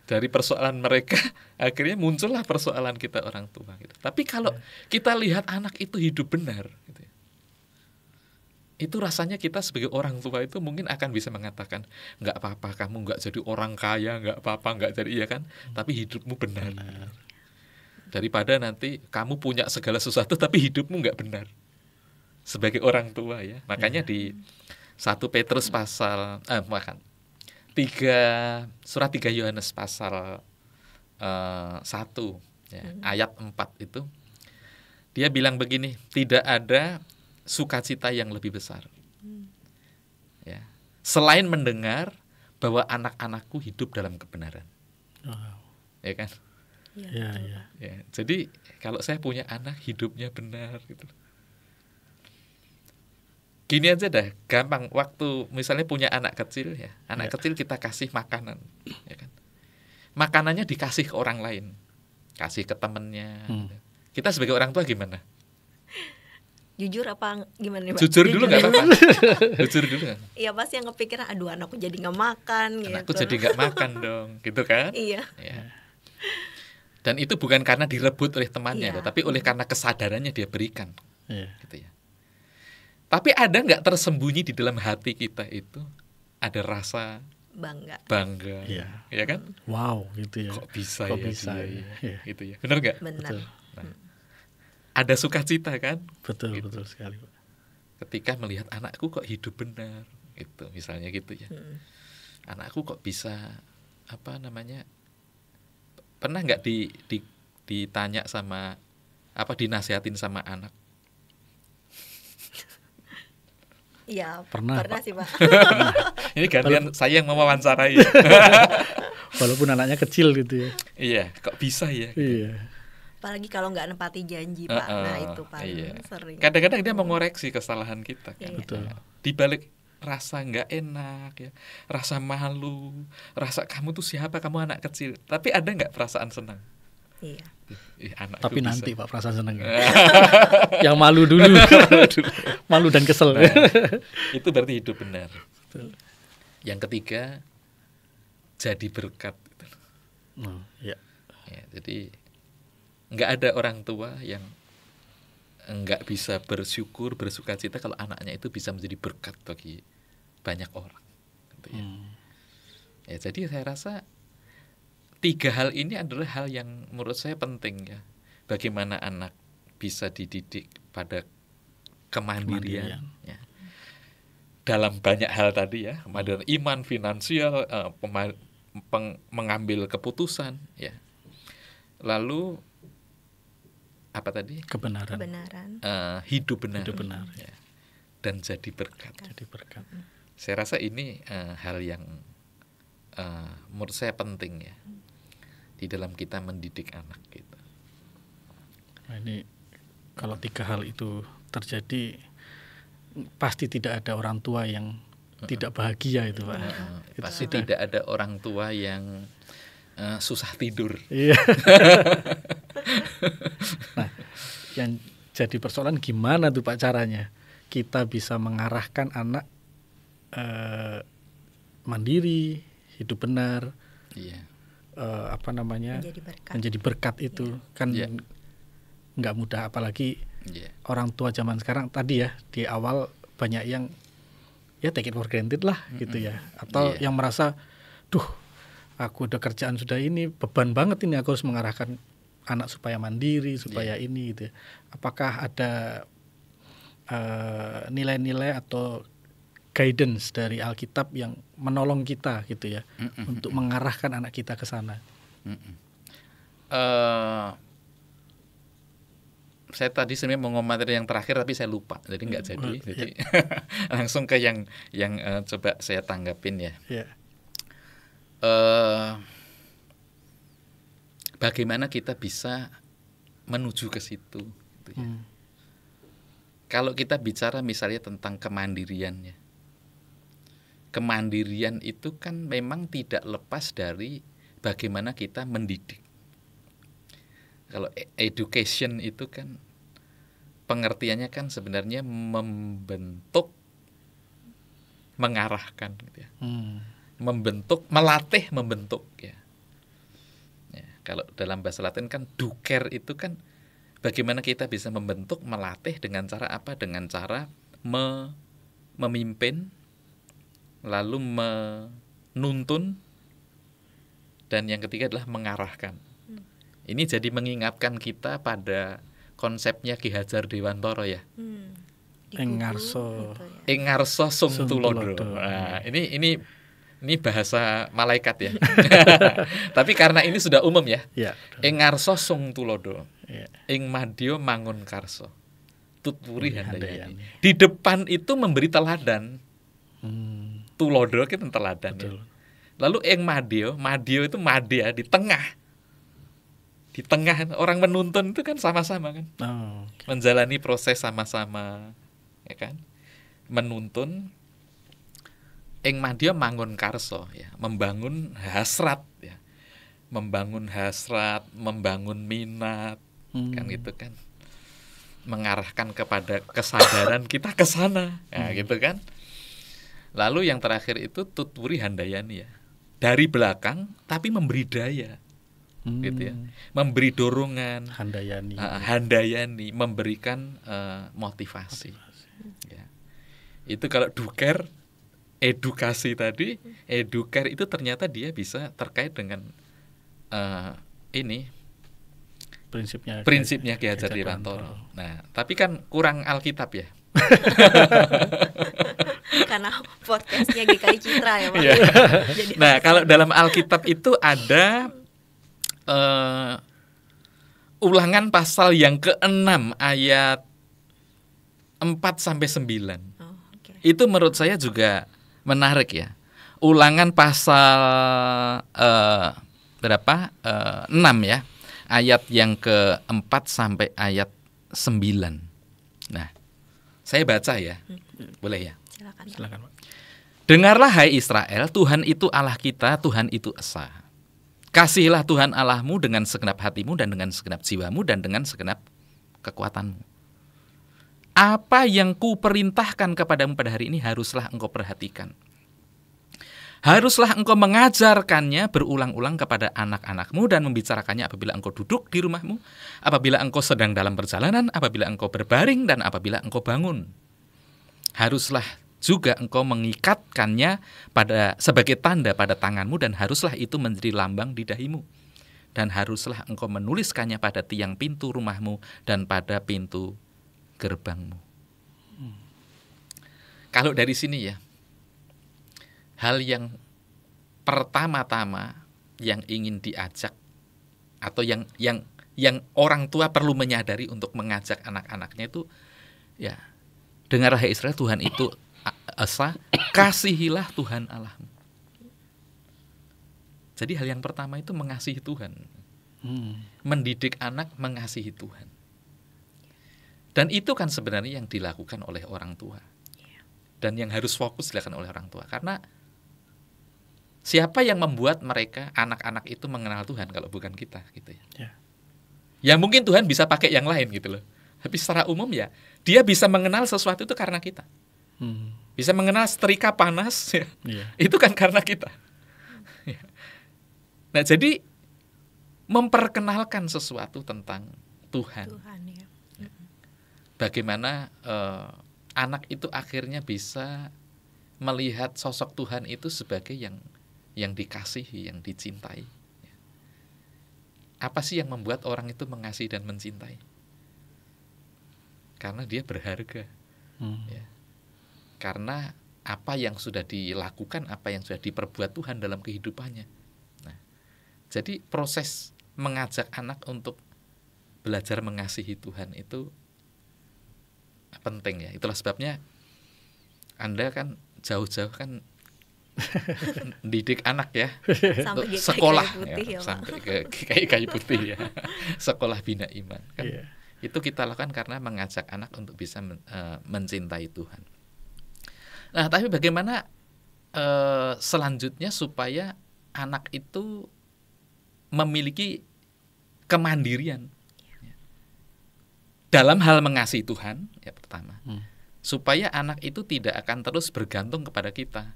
dari persoalan mereka, akhirnya muncullah persoalan kita orang tua gitu. Tapi kalau kita lihat anak itu hidup benar gitu ya, itu rasanya kita sebagai orang tua itu mungkin akan bisa mengatakan, nggak apa-apa kamu nggak jadi orang kaya, nggak apa-apa nggak jadi, iya kan, tapi hidupmu benar. Daripada nanti kamu punya segala sesuatu tapi hidupmu nggak benar sebagai orang tua ya. Makanya di 1 Petrus pasal surat 3 Yohanes pasal 1 ya, ayat 4 itu dia bilang begini, tidak ada sukacita yang lebih besar ya, selain mendengar bahwa anak-anakku hidup dalam kebenaran. Wow. Ya kan? Ya. Ya, jadi kalau saya punya anak hidupnya benar gitu. Gini aja dah, gampang. Waktu misalnya punya anak kecil ya, anak kecil kita kasih makanan, ya kan? Makanannya dikasih ke orang lain, kasih ke temennya. Kita sebagai orang tua gimana? Jujur apa gimana nih, Pak? Jujur dulu nggak apa-apa. Jujur dulu. Iya, pasti yang kepikiran, aduh anakku jadi nggak makan. Anakku gitu. jadi nggak makan dong, gitu kan? Iya. Ya. Dan itu bukan karena direbut oleh temannya, Iya. tapi oleh karena kesadarannya dia berikan, gitu ya. Tapi ada nggak tersembunyi di dalam hati kita itu ada rasa bangga, ya kan? Wow, gitu ya. Kok bisa Kok ya bisa dia, ya. gitu ya. Benar nggak? Benar. Nah, ada sukacita kan? Betul, Gitu. betul sekali, Pak. Ketika melihat anakku kok hidup benar, gitu, misalnya gitu ya. Anakku kok bisa apa namanya? Pernah nggak ditanya sama apa dinasihatin sama anak? Iya, Pernah sih, Pak. Ini gantian saya yang mewawancarai. Walaupun anaknya kecil gitu ya. Iya, kok bisa ya? Gitu. Iya. Apalagi kalau nggak nempati janji, Pak. Nah, itu paling sering. Kadang-kadang dia mengoreksi kesalahan kita kan. Betul. Di balik rasa nggak enak ya, rasa malu, rasa kamu tuh siapa, kamu anak kecil. Tapi ada nggak perasaan senang? Iya. Tapi nanti Pak perasaan senang. Yang malu dulu. Malu dan kesel. Nah, itu berarti hidup benar. Betul. Yang ketiga, jadi berkat. Ya, jadi nggak ada orang tua yang nggak bisa bersyukur, bersukacita kalau anaknya itu bisa menjadi berkat bagi banyak orang. Gitu ya. Ya, jadi saya rasa 3 hal ini adalah hal yang menurut saya penting ya. Bagaimana anak bisa dididik pada kemandirian. Ya. Dalam banyak hal tadi ya, kemandirian iman, finansial, mengambil keputusan ya. Lalu apa tadi? Kebenaran. Hidup benar. Ya. Dan jadi berkat. Saya rasa ini hal yang menurut saya penting ya di dalam kita mendidik anak kita. Nah, ini kalau 3 hal itu terjadi pasti tidak ada orang tua yang tidak bahagia itu, Pak. Pasti tidak ada orang tua yang susah tidur. Iya. Nah, yang jadi persoalan gimana tuh Pak caranya kita bisa mengarahkan anak mandiri, hidup benar, menjadi berkat itu kan nggak mudah, apalagi orang tua zaman sekarang tadi ya di awal banyak yang ya take it for granted lah gitu ya, atau yang merasa aku udah kerjaan sudah ini beban banget ini aku harus mengarahkan anak supaya mandiri supaya ini gitu ya. Apakah ada nilai-nilai atau guidance dari Alkitab yang menolong kita gitu ya untuk mengarahkan anak kita ke sana? Saya tadi sebenarnya mau ngomong materi yang terakhir tapi saya lupa, jadi nggak jadi. Jadi langsung ke yang coba saya tanggapin ya. Bagaimana kita bisa menuju ke situ? Gitu ya. Kalau kita bicara misalnya tentang kemandirian ya. Kemandirian itu kan memang tidak lepas dari bagaimana kita mendidik. Kalau education itu kan pengertiannya kan sebenarnya membentuk, mengarahkan gitu ya. Membentuk, melatih, membentuk ya. Kalau dalam bahasa Latin kan duker itu kan bagaimana kita bisa membentuk, melatih dengan cara apa? Dengan cara memimpin, lalu menuntun, dan yang ketiga adalah mengarahkan. Ini jadi mengingatkan kita pada konsepnya Ki Hajar Dewantara ya. Engarso sung tulodo. Nah, ini bahasa malaikat ya. Tapi karena ini sudah umum ya. Engarso sung tulodo. Ing madya mangun karso. Tutpuri handayani. Di depan itu memberi teladan. Tulodo kita teladan ya. Lalu ing madya itu madya di tengah. Di tengah orang menuntun itu kan sama-sama kan. Menjalani proses sama-sama, ya kan? Menuntun ing madya mangun karso ya, membangun hasrat ya. Membangun hasrat, membangun minat, kan gitu kan. Mengarahkan kepada kesadaran kita ke sana, ya gitu kan. Lalu yang terakhir itu tutwuri handayani ya. Dari belakang tapi memberi daya. Gitu ya, memberi dorongan, handayani, memberikan motivasi. Ya. Itu kalau duker, edukasi tadi, eduker itu ternyata dia bisa terkait dengan ini prinsipnya Ki Hajar Dewantara. Nah, tapi kan kurang Alkitab ya. Karena podcastnya GKI Citra ya Pak. Nah, kalau dalam Alkitab itu ada Ulangan pasal yang ke-6 ayat 4-9. Itu menurut saya juga menarik ya. Ulangan pasal 6 ya. Ayat yang ke-4 sampai ayat 9. Nah, saya baca ya. Boleh ya? Silakan Pak. Dengarlah hai Israel, Tuhan itu Allah kita, Tuhan itu esa. Kasihilah Tuhan Allahmu dengan segenap hatimu dan dengan segenap jiwamu dan dengan segenap kekuatanmu. Apa yang kuperintahkan kepadamu pada hari ini haruslah engkau perhatikan. Haruslah engkau mengajarkannya berulang-ulang kepada anak-anakmu dan membicarakannya apabila engkau duduk di rumahmu, apabila engkau sedang dalam perjalanan, apabila engkau berbaring, dan apabila engkau bangun. Haruslah juga engkau mengikatkannya sebagai tanda pada tanganmu, dan haruslah itu menjadi lambang di dahimu. Dan haruslah engkau menuliskannya pada tiang pintu rumahmu dan pada pintu gerbangmu. Kalau dari sini ya, hal yang pertama-tama yang ingin diajak atau yang orang tua perlu menyadari untuk mengajak anak-anaknya itu ya, dengarlah hai Israel, Tuhan itu esa, kasihilah Tuhan Allahmu. Jadi hal yang pertama itu mengasihi Tuhan. Mendidik anak mengasihi Tuhan. Dan itu kan sebenarnya yang dilakukan oleh orang tua. Dan yang harus fokus dilakukan oleh orang tua. Karena siapa yang membuat mereka, anak-anak itu mengenal Tuhan kalau bukan kita gitu ya. Ya mungkin Tuhan bisa pakai yang lain gitu loh. Tapi secara umum ya, dia bisa mengenal sesuatu itu karena kita. Bisa mengenal setrika panas ya. Itu kan karena kita. Nah, jadi memperkenalkan sesuatu tentang Tuhan. Bagaimana anak itu akhirnya bisa melihat sosok Tuhan itu sebagai yang dikasihi, yang dicintai. Apa sih yang membuat orang itu mengasihi dan mencintai? Karena dia berharga. Ya. Karena apa yang sudah dilakukan, apa yang sudah diperbuat Tuhan dalam kehidupannya. Nah, jadi proses mengajak anak untuk belajar mengasihi Tuhan itu penting ya. Itulah sebabnya Anda kan jauh-jauh kan didik anak ya, sampai untuk sekolah ya, sampai ke kayu putih ya, sekolah bina iman kan. Itu kita lakukan karena mengajak anak untuk bisa mencintai Tuhan. Nah, tapi bagaimana selanjutnya supaya anak itu memiliki kemandirian dalam hal mengasihi Tuhan ya, pertama, supaya anak itu tidak akan terus bergantung kepada kita,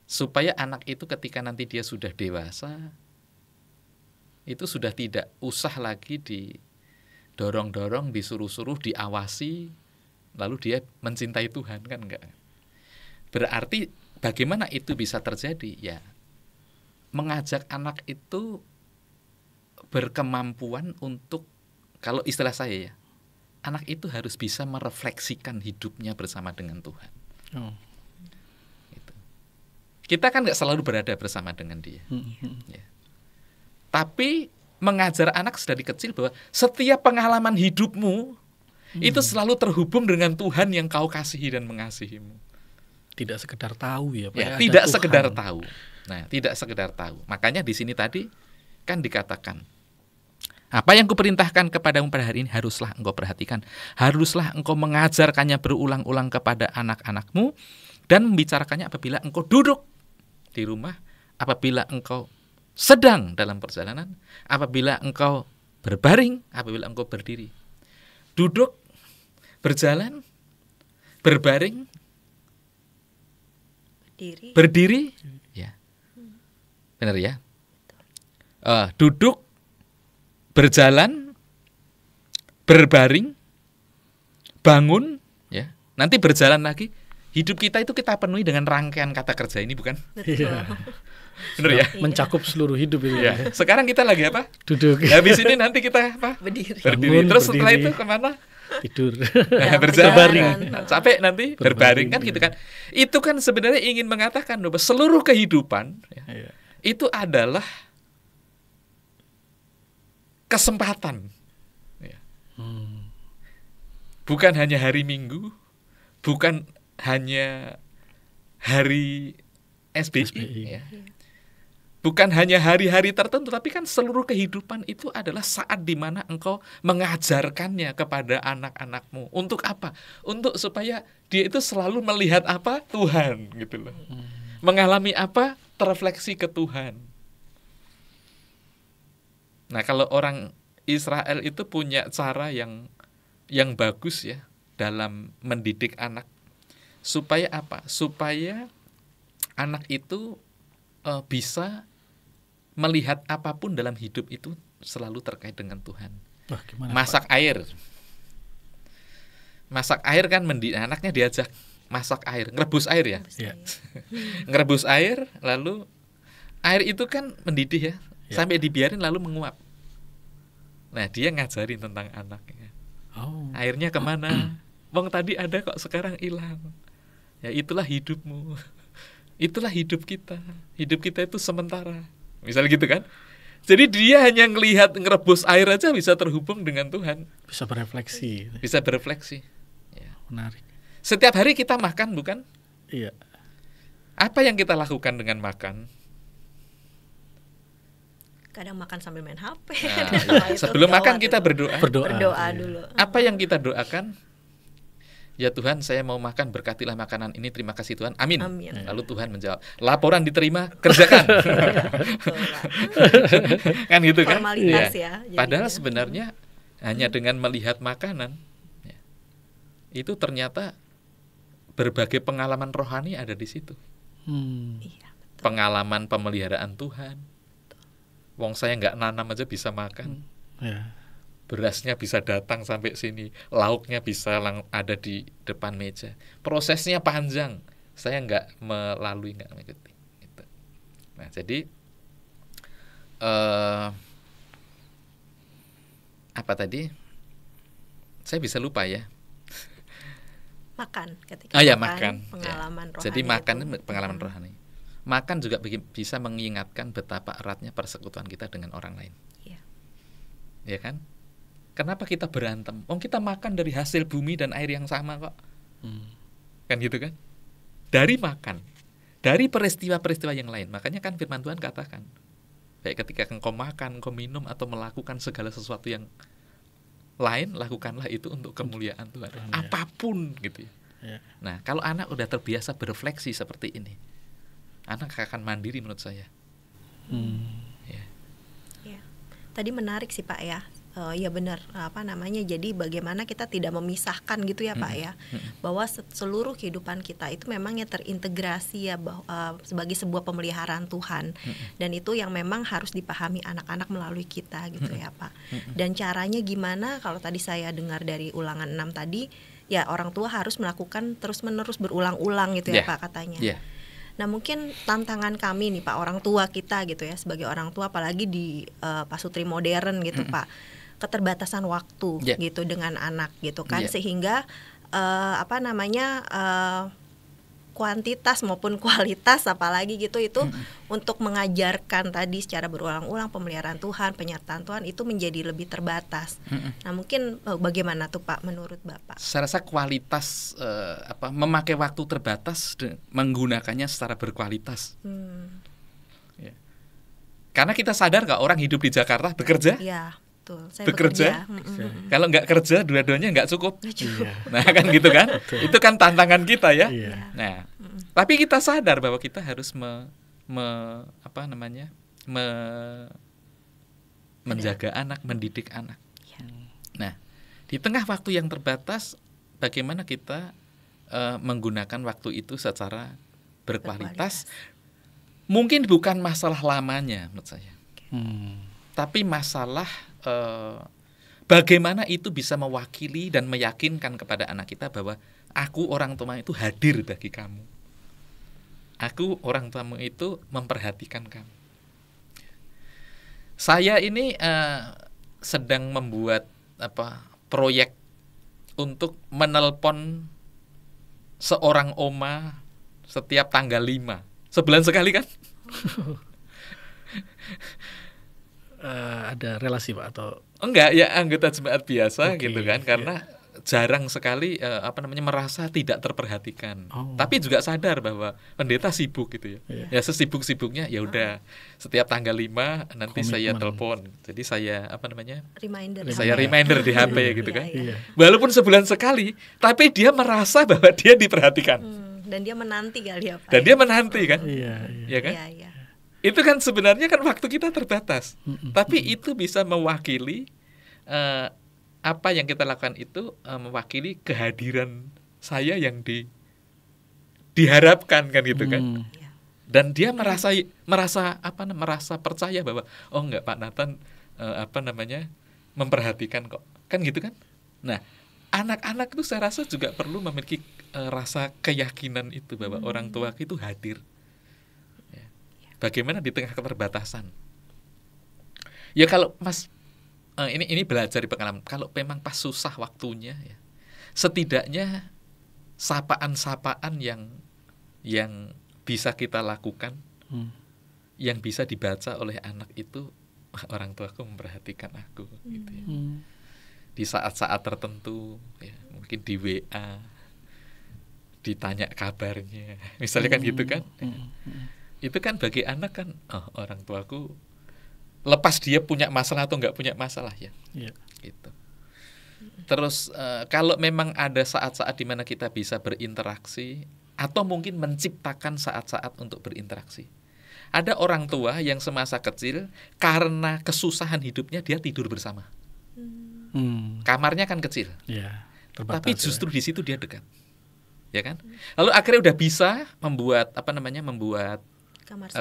supaya anak itu ketika nanti dia sudah dewasa itu sudah tidak usah lagi didorong-dorong, disuruh-suruh, diawasi, lalu dia mencintai Tuhan, kan enggak. Berarti bagaimana itu bisa terjadi? Ya, mengajak anak itu berkemampuan untuk, kalau istilah saya ya, anak itu harus bisa merefleksikan hidupnya bersama dengan Tuhan. Gitu. Kita kan enggak selalu berada bersama dengan dia. Ya. Tapi mengajar anak sedari kecil bahwa setiap pengalaman hidupmu itu selalu terhubung dengan Tuhan yang kau kasihi dan mengasihimu. Tidak sekedar tahu ya Pak. Ya, tidak sekedar tahu. Nah, tidak sekedar tahu. Makanya di sini tadi kan dikatakan, apa yang kuperintahkan kepadamu pada hari ini haruslah engkau perhatikan. Haruslah engkau mengajarkannya berulang-ulang kepada anak-anakmu dan membicarakannya apabila engkau duduk di rumah, apabila engkau sedang dalam perjalanan, apabila engkau berbaring, apabila engkau berdiri. Duduk, berjalan, berbaring, berdiri, ya, benar ya. Duduk, berjalan, berbaring, bangun, ya. Nanti berjalan lagi. Hidup kita itu kita penuhi dengan rangkaian kata kerja ini, bukan? Iya. Benar ya? Mencakup seluruh hidup itu. Ya. Sekarang kita lagi apa? Duduk. Habis ini nanti kita apa? Berdiri. Bangun, Terus setelah berdiri. itu kemana? Tidur. Berjalan. Capek nanti berbaring kan gitu kan. Itu kan sebenarnya ingin mengatakan bahwa seluruh kehidupan ya, itu adalah kesempatan. Ya. Bukan hanya hari Minggu, bukan hanya hari SBI. Ya. Bukan hanya hari-hari tertentu, tapi kan seluruh kehidupan itu adalah saat di mana engkau mengajarkannya kepada anak-anakmu. Untuk apa? Untuk supaya dia itu selalu melihat apa? Tuhan, gitu loh. Mengalami apa? Terefleksi ke Tuhan. Nah, kalau orang Israel itu punya cara yang bagus ya dalam mendidik anak. Supaya apa? Supaya anak itu bisa melihat apapun dalam hidup itu selalu terkait dengan Tuhan. Wah, gimana, masak Pak? Masak air kan anaknya diajak masak air, ngerebus air ya. Ya. Ngerebus air, lalu air itu kan mendidih ya, sampai dibiarin lalu menguap. Nah, dia ngajarin tentang anaknya. Airnya kemana? Wong tadi ada kok sekarang hilang. Ya itulah hidupmu. Itulah hidup kita. Hidup kita itu sementara. Misalnya gitu kan. Jadi dia hanya ngelihat ngerebus air aja bisa terhubung dengan Tuhan. Bisa berefleksi. Bisa berefleksi. Ya. Menarik. Setiap hari kita makan, bukan? Iya. Apa yang kita lakukan dengan makan? Kadang makan sambil main HP. Nah, sebelum makan kita berdoa. Berdoa dulu. Apa yang kita doakan? Ya Tuhan, saya mau makan, berkatilah makanan ini, terima kasih Tuhan, amin. Lalu Tuhan menjawab, laporan diterima, kerjakan. Kan gitu kan? Formalitas ya. Padahal sebenarnya hanya dengan melihat makanan ya, itu ternyata berbagai pengalaman rohani ada di situ. Pengalaman pemeliharaan Tuhan. Wong saya nggak nanam aja bisa makan. Berasnya bisa datang sampai sini, lauknya bisa ada di depan meja. Prosesnya panjang, saya nggak mengikuti. Gitu. Nah, jadi apa tadi? Saya bisa lupa ya. Makan, ketika makan. Pengalaman rohani. Jadi makan itu pengalaman rohani. Makan juga bisa mengingatkan betapa eratnya persekutuan kita dengan orang lain. Ya kan? Kenapa kita berantem? Kita makan dari hasil bumi dan air yang sama kok. Kan gitu kan? Dari makan, dari peristiwa-peristiwa yang lain. Makanya kan firman Tuhan katakan, baik ketika engkau makan, engkau minum atau melakukan segala sesuatu yang lain, lakukanlah itu untuk kemuliaan Tuhan. Apapun gitu ya. Nah, kalau anak udah terbiasa berefleksi seperti ini, anak akan mandiri menurut saya. Tadi menarik sih Pak ya. Ya benar, jadi bagaimana kita tidak memisahkan gitu ya Pak ya, bahwa seluruh kehidupan kita itu memang ya terintegrasi ya sebagai sebuah pemeliharaan Tuhan, dan itu yang memang harus dipahami anak-anak melalui kita gitu ya Pak. Dan caranya gimana? Kalau tadi saya dengar dari ulangan 6 tadi, ya orang tua harus melakukan terus-menerus berulang-ulang gitu ya Pak katanya. Nah mungkin tantangan kami nih Pak, orang tua kita gitu ya, sebagai orang tua apalagi di pasutri modern gitu Pak, keterbatasan waktu gitu dengan anak gitu kan, sehingga kuantitas maupun kualitas apalagi gitu, itu untuk mengajarkan tadi secara berulang-ulang pemeliharaan Tuhan, penyertaan Tuhan itu menjadi lebih terbatas. Nah mungkin bagaimana tuh Pak menurut Bapak? Saya rasa kualitas memakai waktu terbatas menggunakannya secara berkualitas. Ya. Karena kita sadar nggak orang hidup di Jakarta bekerja? Iya. Betul, saya bekerja. Kalau nggak kerja dua-duanya nggak cukup. Nah kan gitu kan. Itu kan tantangan kita ya. Nah, tapi kita sadar bahwa kita harus menjaga anak, mendidik anak. Nah, di tengah waktu yang terbatas, bagaimana kita menggunakan waktu itu secara berkualitas? Mungkin bukan masalah lamanya menurut saya, tapi masalah bagaimana itu bisa mewakili dan meyakinkan kepada anak kita bahwa aku orang tua itu hadir bagi kamu. Aku orang tuamu itu memperhatikan kamu. Saya ini sedang membuat proyek untuk menelpon seorang oma setiap tanggal 5. Sebulan sekali kan? Ada relasi Pak atau enggak ya, anggota jemaat biasa gitu kan, karena jarang sekali merasa tidak terperhatikan. Tapi juga sadar bahwa pendeta sibuk gitu ya. Ya sesibuk-sibuknya ya udah setiap tanggal 5 nanti saya telepon. Jadi saya reminder di HP gitu kan. Walaupun sebulan sekali, tapi dia merasa bahwa dia diperhatikan. Dan dia menanti kali ya Pak. Dan dia menanti kan? Iya kan? Iya. Itu kan sebenarnya kan waktu kita terbatas, tapi itu bisa mewakili apa yang kita lakukan itu mewakili kehadiran saya yang diharapkan kan gitu kan. Dan dia merasa percaya bahwa oh enggak, Pak Nathan memperhatikan kok, kan gitu kan. Nah, anak-anak itu saya rasa juga perlu memiliki rasa keyakinan itu bahwa orang tua itu hadir. Bagaimana di tengah keterbatasan? Ya kalau Mas ini belajar di pengalaman. Kalau memang pas susah waktunya ya, setidaknya sapaan-sapaan yang bisa kita lakukan, yang bisa dibaca oleh anak itu, orang tuaku memperhatikan aku gitu ya. Di saat-saat tertentu ya, mungkin di WA ditanya kabarnya, misalnya kan gitu kan. Itu kan bagi anak kan, orang tuaku lepas dia punya masalah atau nggak punya masalah ya, gitu. Terus kalau memang ada saat-saat di mana kita bisa berinteraksi atau mungkin menciptakan saat-saat untuk berinteraksi. Ada orang tua yang semasa kecil karena kesusahan hidupnya dia tidur bersama. Kamarnya kan kecil, terbatas, tapi justru di situ dia dekat, ya kan? Lalu akhirnya udah bisa membuat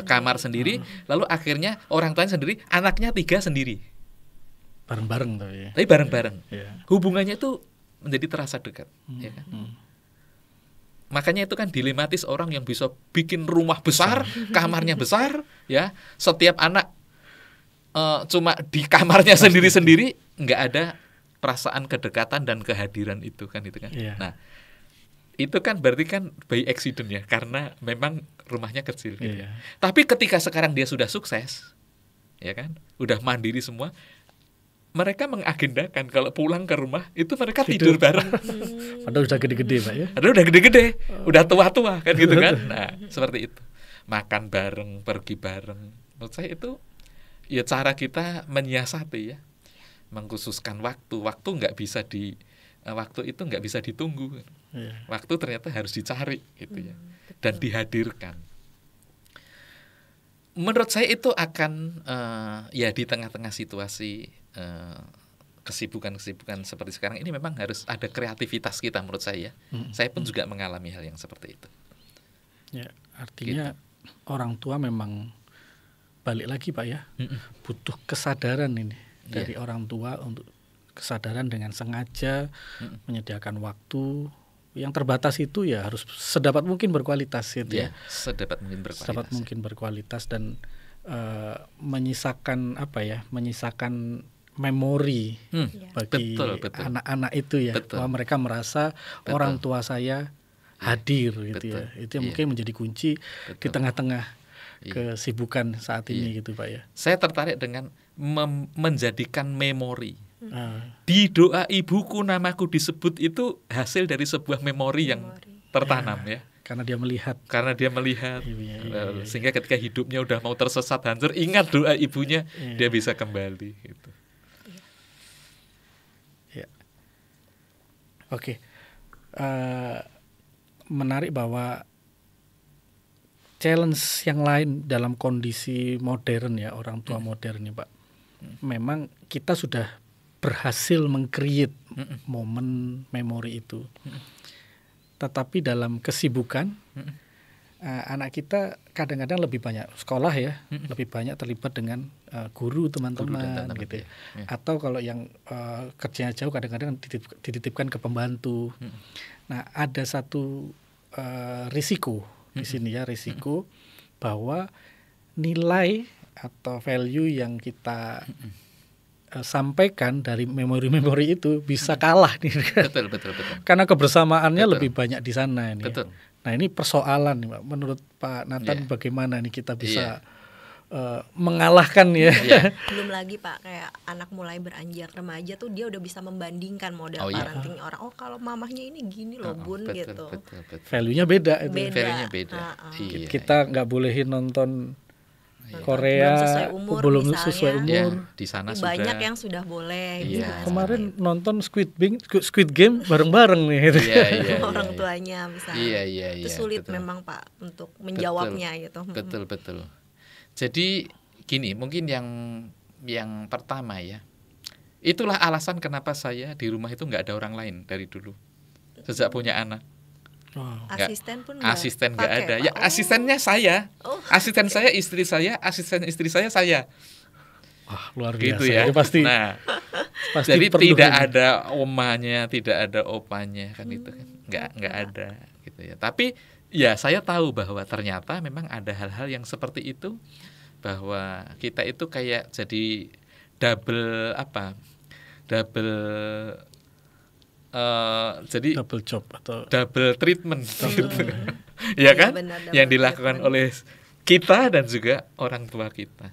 kamar sendiri, lalu akhirnya orang tuanya sendiri, anaknya 3 sendiri. Bareng-bareng tapi bareng-bareng. Hubungannya itu menjadi terasa dekat, ya kan? Makanya itu kan dilematis orang yang bisa bikin rumah besar, kamarnya besar, ya. Setiap anak cuma di kamarnya sendiri-sendiri, nggak ada perasaan kedekatan dan kehadiran itu kan. Nah, itu kan berarti kan by accident ya, karena memang rumahnya kecil gitu. Tapi ketika sekarang dia sudah sukses, ya kan, udah mandiri semua, mereka mengagendakan kalau pulang ke rumah itu mereka tidur bareng. Padahal udah gede-gede Pak ya. Padahal udah gede-gede, udah tua-tua kan gitu kan. Nah, seperti itu. Makan bareng, pergi bareng. Menurut saya itu ya cara kita menyiasati ya, mengkhususkan waktu. Waktu itu nggak bisa ditunggu. Waktu ternyata harus dicari gitu ya, dan dihadirkan. Menurut saya itu akan ya di tengah-tengah situasi kesibukan-kesibukan seperti sekarang ini memang harus ada kreativitas kita menurut saya. Saya pun juga mengalami hal yang seperti itu. Ya, artinya orang tua memang balik lagi Pak ya, butuh kesadaran ini dari orang tua, untuk kesadaran dengan sengaja menyediakan waktu yang terbatas itu ya harus sedapat mungkin berkualitas gitu ya. Sedapat mungkin berkualitas dan menyisakan memori bagi anak-anak itu ya. Bahwa mereka merasa orang tua saya hadir gitu betul. ya. Itu yang mungkin menjadi kunci di tengah-tengah kesibukan saat ini gitu Pak ya. Saya tertarik dengan menjadikan memori. Di doa ibuku namaku disebut itu hasil dari sebuah memori yang tertanam ya. Karena dia melihat. Sehingga ketika hidupnya udah mau tersesat hancur, ingat doa ibunya, dia bisa kembali gitu. Ya. Oke. Menarik bahwa challenge yang lain dalam kondisi modern ya, orang tua modern ya Pak. Memang kita sudah berhasil meng-create momen memori itu. Tetapi dalam kesibukan anak kita kadang-kadang lebih banyak sekolah ya, lebih banyak terlibat dengan guru teman-teman gitu ya. Atau kalau yang kerjanya jauh kadang-kadang dititipkan ke pembantu. Nah, ada satu risiko di sini ya, risiko bahwa nilai atau value yang kita sampaikan dari memori-memori itu bisa kalah nih. Betul. Karena kebersamaannya lebih banyak di sana ini. Betul. Nah, ini persoalan nih Pak. Menurut Pak Nathan bagaimana nih kita bisa mengalahkan ya? Belum lagi Pak, kayak anak mulai beranjak remaja tuh dia udah bisa membandingkan model parenting orang. Oh, kalau mamahnya ini gini loh Bun gitu. Betul. Value-nya beda itu. Value-nya beda. Kita nggak bolehin nonton Korea belum sesuai umur. Di sana banyak yang sudah boleh. Kemarin nonton Squid Game bareng-bareng nih. Orang tuanya misalnya. Itu sulit memang Pak untuk menjawabnya gitu. Betul. Jadi gini, mungkin yang pertama ya, itulah alasan kenapa saya di rumah itu nggak ada orang lain dari dulu sejak punya anak. Asisten pun nggak ada. Ya asistennya saya, asisten saya istri saya, asisten istri saya. Wah, luar biasa. Gitu ya. Pasti jadi tidak ada omanya, tidak ada opanya kan itu kan nggak ada gitu ya. Tapi ya saya tahu bahwa ternyata memang ada hal-hal yang seperti itu, bahwa kita itu kayak jadi double job atau double treatment gitu. Ya kan? Yang dilakukan oleh kita dan juga orang tua kita.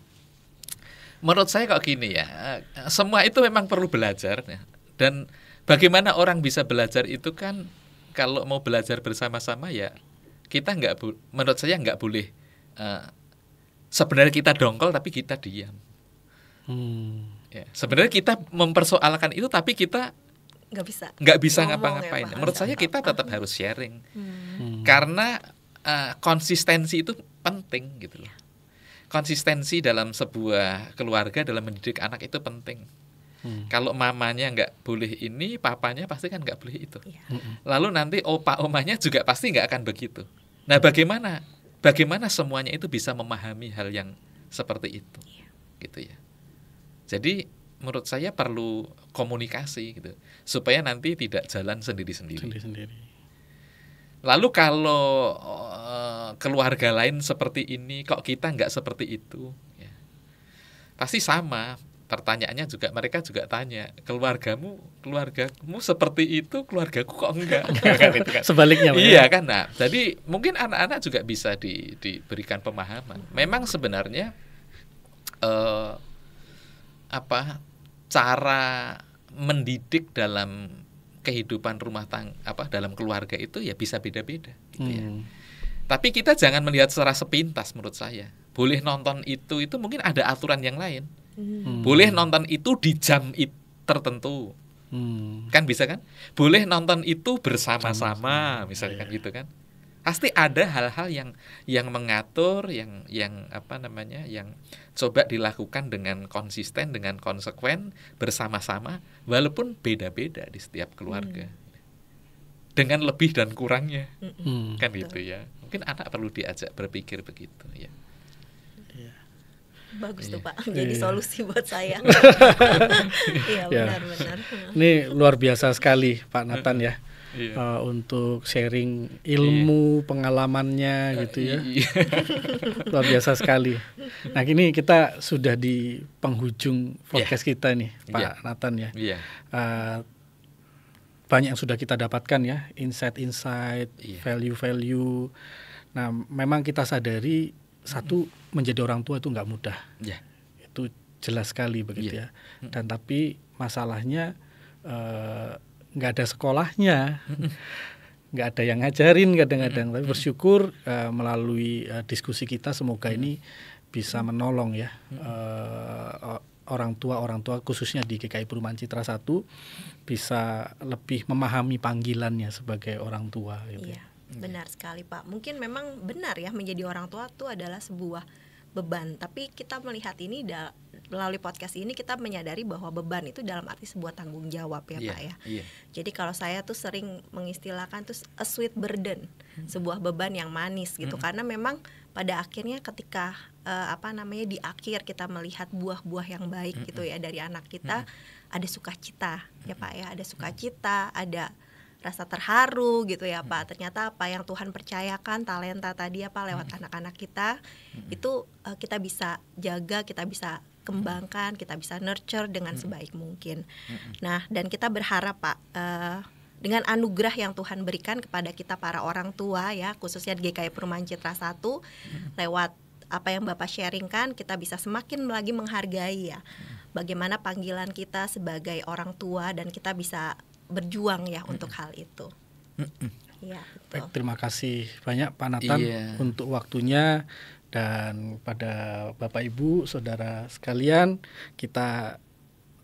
Menurut saya kok gini ya, semua itu memang perlu belajar ya. Dan bagaimana orang bisa belajar itu kan, kalau mau belajar bersama-sama ya kita menurut saya nggak boleh sebenarnya kita dongkol tapi kita diam. Ya, sebenarnya kita mempersoalkan itu tapi kita nggak bisa ngapa-ngapain. Menurut saya kita tetap harus sharing, karena konsistensi itu penting gitu loh. Konsistensi dalam sebuah keluarga dalam mendidik anak itu penting. Kalau mamanya nggak boleh ini, papanya pasti kan nggak boleh itu. Lalu nanti omanya juga pasti nggak akan begitu. Nah, bagaimana semuanya itu bisa memahami hal yang seperti itu, gitu ya. Jadi menurut saya perlu komunikasi gitu, supaya nanti tidak jalan sendiri-sendiri. Lalu kalau keluarga lain seperti ini, kok kita nggak seperti itu? Ya. Pasti sama. Pertanyaannya juga, mereka juga tanya, keluargamu seperti itu, keluargaku kok enggak? Kan. Sebaliknya. Iya kan. Nah, jadi mungkin anak-anak juga bisa diberikan pemahaman. Memang sebenarnya cara mendidik dalam kehidupan rumah tangga, dalam keluarga itu ya bisa beda-beda gitu ya. Tapi kita jangan melihat secara sepintas menurut saya. Boleh nonton itu mungkin ada aturan yang lain. Boleh nonton itu di jam tertentu. Kan bisa kan? Boleh nonton itu bersama-sama misalkan gitu kan. Pasti ada hal-hal yang mengatur, yang coba dilakukan dengan konsisten, dengan konsekuen, bersama-sama, walaupun beda-beda di setiap keluarga, dengan lebih dan kurangnya, kan gitu ya. Mungkin anak perlu diajak berpikir begitu ya. Bagus tuh Pak, jadi solusi buat saya. Iya benar-benar. Ini luar biasa sekali Pak Nathan ya. Untuk sharing ilmu pengalamannya gitu ya. Luar biasa sekali. Nah, ini kita sudah di penghujung podcast kita nih Pak Nathan ya. banyak yang sudah kita dapatkan ya, insight-insight, value-value. Nah, memang kita sadari satu, menjadi orang tua itu nggak mudah. Itu jelas sekali begitu ya. Dan tapi masalahnya nggak ada sekolahnya, nggak ada yang ngajarin kadang-kadang. Tapi bersyukur melalui diskusi kita semoga ini bisa menolong ya orang tua khususnya di GKI Perumahan Citra 1 bisa lebih memahami panggilannya sebagai orang tua gitu. Iya, benar sekali Pak. Mungkin memang benar ya, menjadi orang tua itu adalah sebuah beban, tapi kita melihat ini melalui podcast ini kita menyadari bahwa beban itu dalam arti sebuah tanggung jawab ya Pak ya. Jadi kalau saya tuh sering mengistilahkan tuh a sweet burden, sebuah beban yang manis gitu, karena memang pada akhirnya ketika di akhir kita melihat buah-buah yang baik gitu ya dari anak kita, ada sukacita ya Pak ya, ada sukacita, ada rasa terharu gitu ya Pak. Ternyata apa yang Tuhan percayakan, talenta tadi apa lewat anak-anak kita itu kita bisa jaga, kita bisa kembangkan, kita bisa nurture dengan sebaik mungkin. Nah, dan kita berharap Pak dengan anugerah yang Tuhan berikan kepada kita para orang tua ya, khususnya di GKI Perumahan Citra 1, lewat apa yang Bapak sharingkan, kita bisa semakin lagi menghargai ya bagaimana panggilan kita sebagai orang tua, dan kita bisa berjuang ya untuk hal itu. Ya, baik, terima kasih banyak Pak Nathan untuk waktunya, dan pada Bapak Ibu Saudara sekalian, kita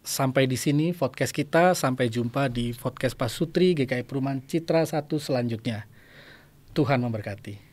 sampai di sini podcast kita. Sampai jumpa di podcast Pak Sutri GKI Perumahan Citra 1 selanjutnya. Tuhan memberkati.